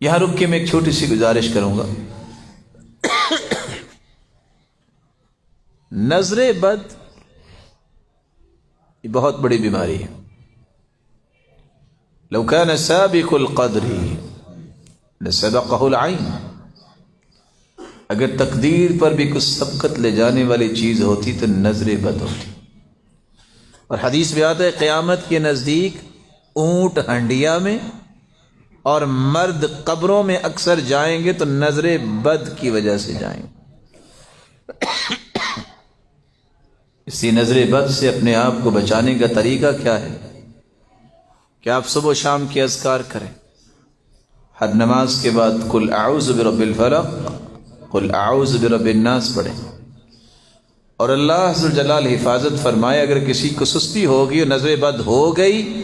یہاں رک کے میں ایک چھوٹی سی گزارش کروں گا۔ نظر بد یہ بہت بڑی بیماری ہے۔ لو كان سابق القدر لسبقه العین، اگر تقدیر پر بھی کچھ سبقت لے جانے والی چیز ہوتی تو نظر بد ہوتی۔ اور حدیث میں آتا ہے قیامت کے نزدیک اونٹ ہنڈیا میں اور مرد قبروں میں اکثر جائیں گے تو نظر بد کی وجہ سے جائیں گے۔ اسی نظر بد سے اپنے آپ کو بچانے کا طریقہ کیا ہے کہ آپ صبح و شام کی اذکار کریں، ہر نماز کے بعد قل اعوذ برب الفلق قل اعوذ برب الناس پڑھیں، اور اللہ عز و جلال حفاظت فرمائے اگر کسی کو سستی ہوگی اور نظر بد ہو گئی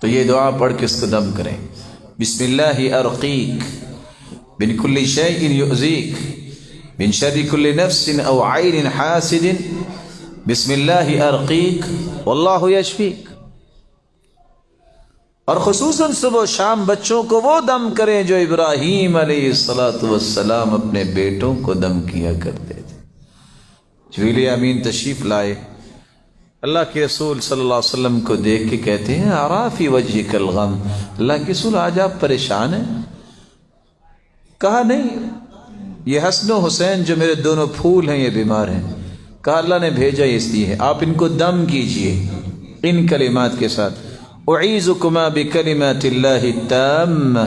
تو یہ دعا پڑھ کے اس کو دم کریں، بسم اللہ ارقیک من کل شیء یؤذیک من شر کل نفس او عین حاسد، بسم اللہ ارقیک واللہ یشفیک۔ اور خصوصاً صبح و شام بچوں کو وہ دم کریں جو ابراہیم علیہ السلام اپنے بیٹوں کو دم کیا کرتے تھے۔ جبریل امین تشریف لائے، اللہ کے رسول صلی اللہ علیہ وسلم کو دیکھ کے کہتے ہیں ارا فی وجہک الغم، اللہ کے رسول آج آپ پریشان ہیں؟ کہا نہیں، یہ حسن و حسین جو میرے دونوں پھول ہیں یہ بیمار ہیں۔ کہا اللہ نے بھیجا اس لیے ہے، آپ ان کو دم کیجئے ان کلمات کے ساتھ، اعیذکما بکلمات اللہ التامہ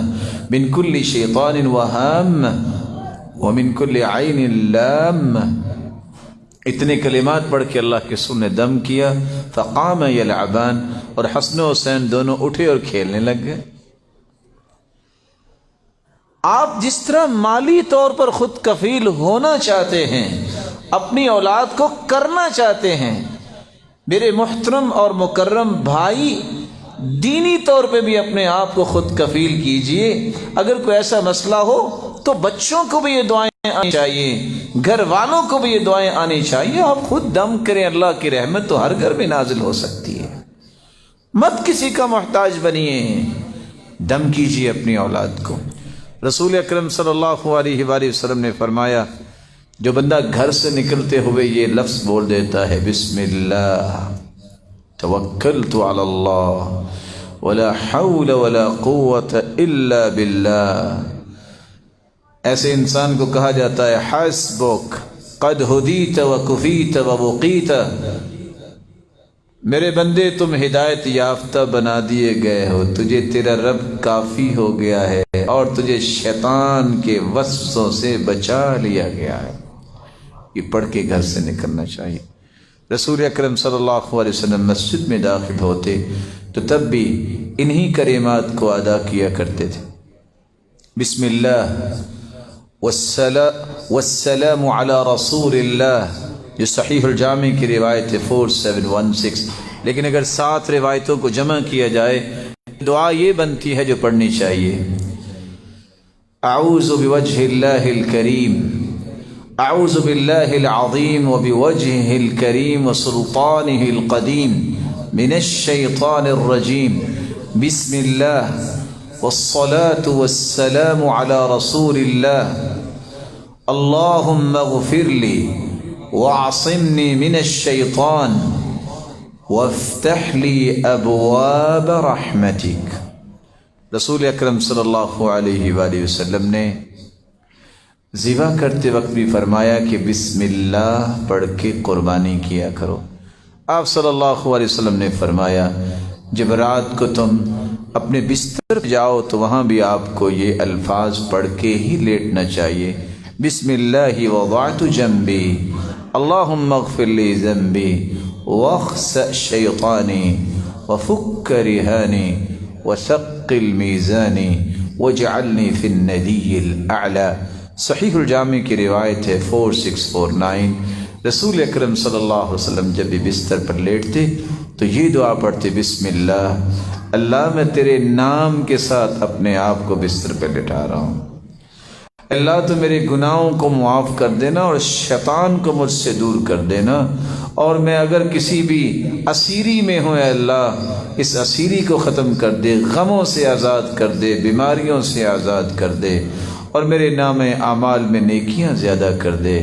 من کل شیطان وہامہ ومن کل عین لامہ. اتنے کلمات پڑھ کے اللہ کے رسول نے دم کیا. فقام یلعبان، اور حسن و حسین دونوں اٹھے اور کھیلنے لگ گئے. آپ جس طرح مالی طور پر خود کفیل ہونا چاہتے ہیں، اپنی اولاد کو کرنا چاہتے ہیں، میرے محترم اور مکرم بھائی دینی طور پہ بھی اپنے آپ کو خود کفیل کیجئے. اگر کوئی ایسا مسئلہ ہو تو بچوں کو بھی یہ دعائیں آنی چاہیے، گھر والوں کو بھی یہ دعائیں آنی چاہیے. آپ خود دم کریں، اللہ کی رحمت تو ہر گھر میں نازل ہو سکتی ہے. مت کسی کا محتاج بنیے، دم کیجئے اپنی اولاد کو. رسول اکرم صلی اللہ علیہ وآلہ وسلم نے فرمایا، جو بندہ گھر سے نکلتے ہوئے یہ لفظ بول دیتا ہے، بسم اللہ توکلت علی اللہ ولا حول ولا قوة الا باللہ، ایسے انسان کو کہا جاتا ہے حسبک قد ہدیت وکفیت ووقیت، میرے بندے تم ہدایت یافتہ بنا دیے گئے ہو، تجھے تیرا رب کافی ہو گیا ہے اور تجھے شیطان کے وسوسوں سے بچا لیا گیا ہے. یہ پڑھ کے گھر سے نکلنا چاہیے. رسول اکرم صلی اللہ علیہ وسلم مسجد میں داخل ہوتے تو تب بھی انہی کلمات کو ادا کیا کرتے تھے. بسم اللہ والسلام علی رسول اللہ، جو صحیح الجامع کی روایت ہے 4716. لیکن اگر 7 روایتوں کو جمع کیا جائے دعا یہ بنتی ہے جو پڑھنی چاہیے، اعوذ بوجہ اللہ الکریم، اعوذ باللہ العظیم وبوجہہ الکریم وسلطانہ القدیم من الشیطان الرجیم، بسم اللہ والصلاة والسلام علی رسول اللہ، اللہم اغفر لی واعصمنی من الشیطان وافتح لی ابواب رحمتک. رسول اکرم صلی اللہ علیہ وآلہ وسلم نے ذبح کرتے وقت بھی فرمایا کہ بسم اللہ پڑھ کے قربانی کیا کرو. آپ صلی اللہ علیہ وسلم نے فرمایا جب رات کو تم اپنے بستر پہ جاؤ تو وہاں بھی آپ کو یہ الفاظ پڑھ کے ہی لیٹنا چاہیے، بسم اللہ وضعت جنبی اللہم اغفر لی ذنبی واخسأ شیطانی وفک رہانی وثقل میزانی واجعلنی فی الندی الاعلی. صحیح الجامع کی روایت ہے 4649. رسول اکرم صلی اللہ علیہ وسلم جب بھی بستر پر لیٹتے تو یہ دعا پڑھتے، بسم اللہ، اللہ میں تیرے نام کے ساتھ اپنے آپ کو بستر پہ لٹا رہا ہوں، اللہ تو میرے گناہوں کو معاف کر دینا اور شیطان کو مجھ سے دور کر دینا، اور میں اگر کسی بھی اسیری میں ہوں اے اللہ اس اسیری کو ختم کر دے، غموں سے آزاد کر دے، بیماریوں سے آزاد کر دے، اور میرے نام اعمال میں نیکیاں زیادہ کر دے.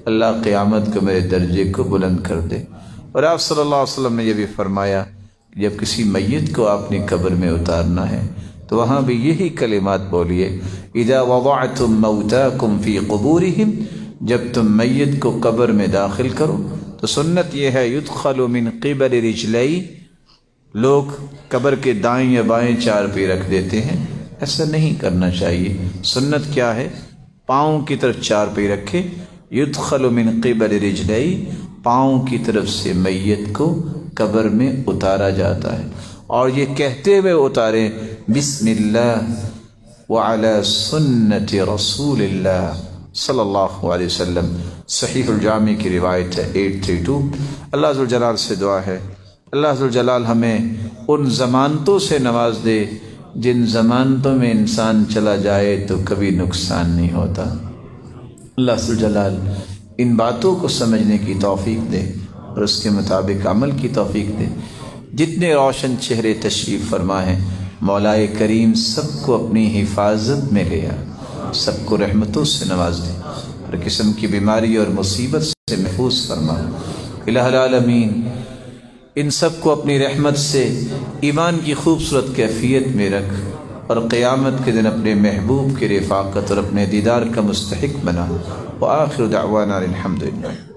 اللہ قیامت کو میرے درجے کو بلند کر دے. اور آپ صلی اللہ علیہ وسلم نے یہ بھی فرمایا کہ جب کسی میت کو اپنی قبر میں اتارنا ہے تو وہاں بھی یہی کلمات بولیے، اذا وضعتم موتاکم فی قبورہم، جب تم میت کو قبر میں داخل کرو تو سنت یہ ہے یدخل من قبل رجلی، لوگ قبر کے دائیں یا بائیں چارپائی رکھ دیتے ہیں، ایسا نہیں کرنا چاہیے. سنت کیا ہے؟ پاؤں کی طرف چارپائی رکھے، یدخل من قبل رجلی، پاؤں کی طرف سے میت کو قبر میں اتارا جاتا ہے، اور یہ کہتے ہوئے اتاریں بسم اللہ وعلی سنت رسول اللہ صلی اللہ علیہ وسلم. صحیح الجامع کی روایت ہے 832. اللہ ذوالجلال سے دعا ہے اللہ ذوالجلال ہمیں ان ضمانتوں سے نواز دے جن ضمانتوں میں انسان چلا جائے تو کبھی نقصان نہیں ہوتا. اللہ ذوالجلال ان باتوں کو سمجھنے کی توفیق دے اور اس کے مطابق عمل کی توفیق دے. جتنے روشن چہرے تشریف فرما ہیں مولا کریم سب کو اپنی حفاظت میں لے آ، سب کو رحمتوں سے نواز دے، ہر قسم کی بیماری اور مصیبت سے محفوظ فرما. الہ العالمین ان سب کو اپنی رحمت سے ایمان کی خوبصورت کیفیت میں رکھ اور قیامت کے دن اپنے محبوب کی رفاقت اور اپنے دیدار کا مستحق بنا. وآخر دعوانا الحمدللہ.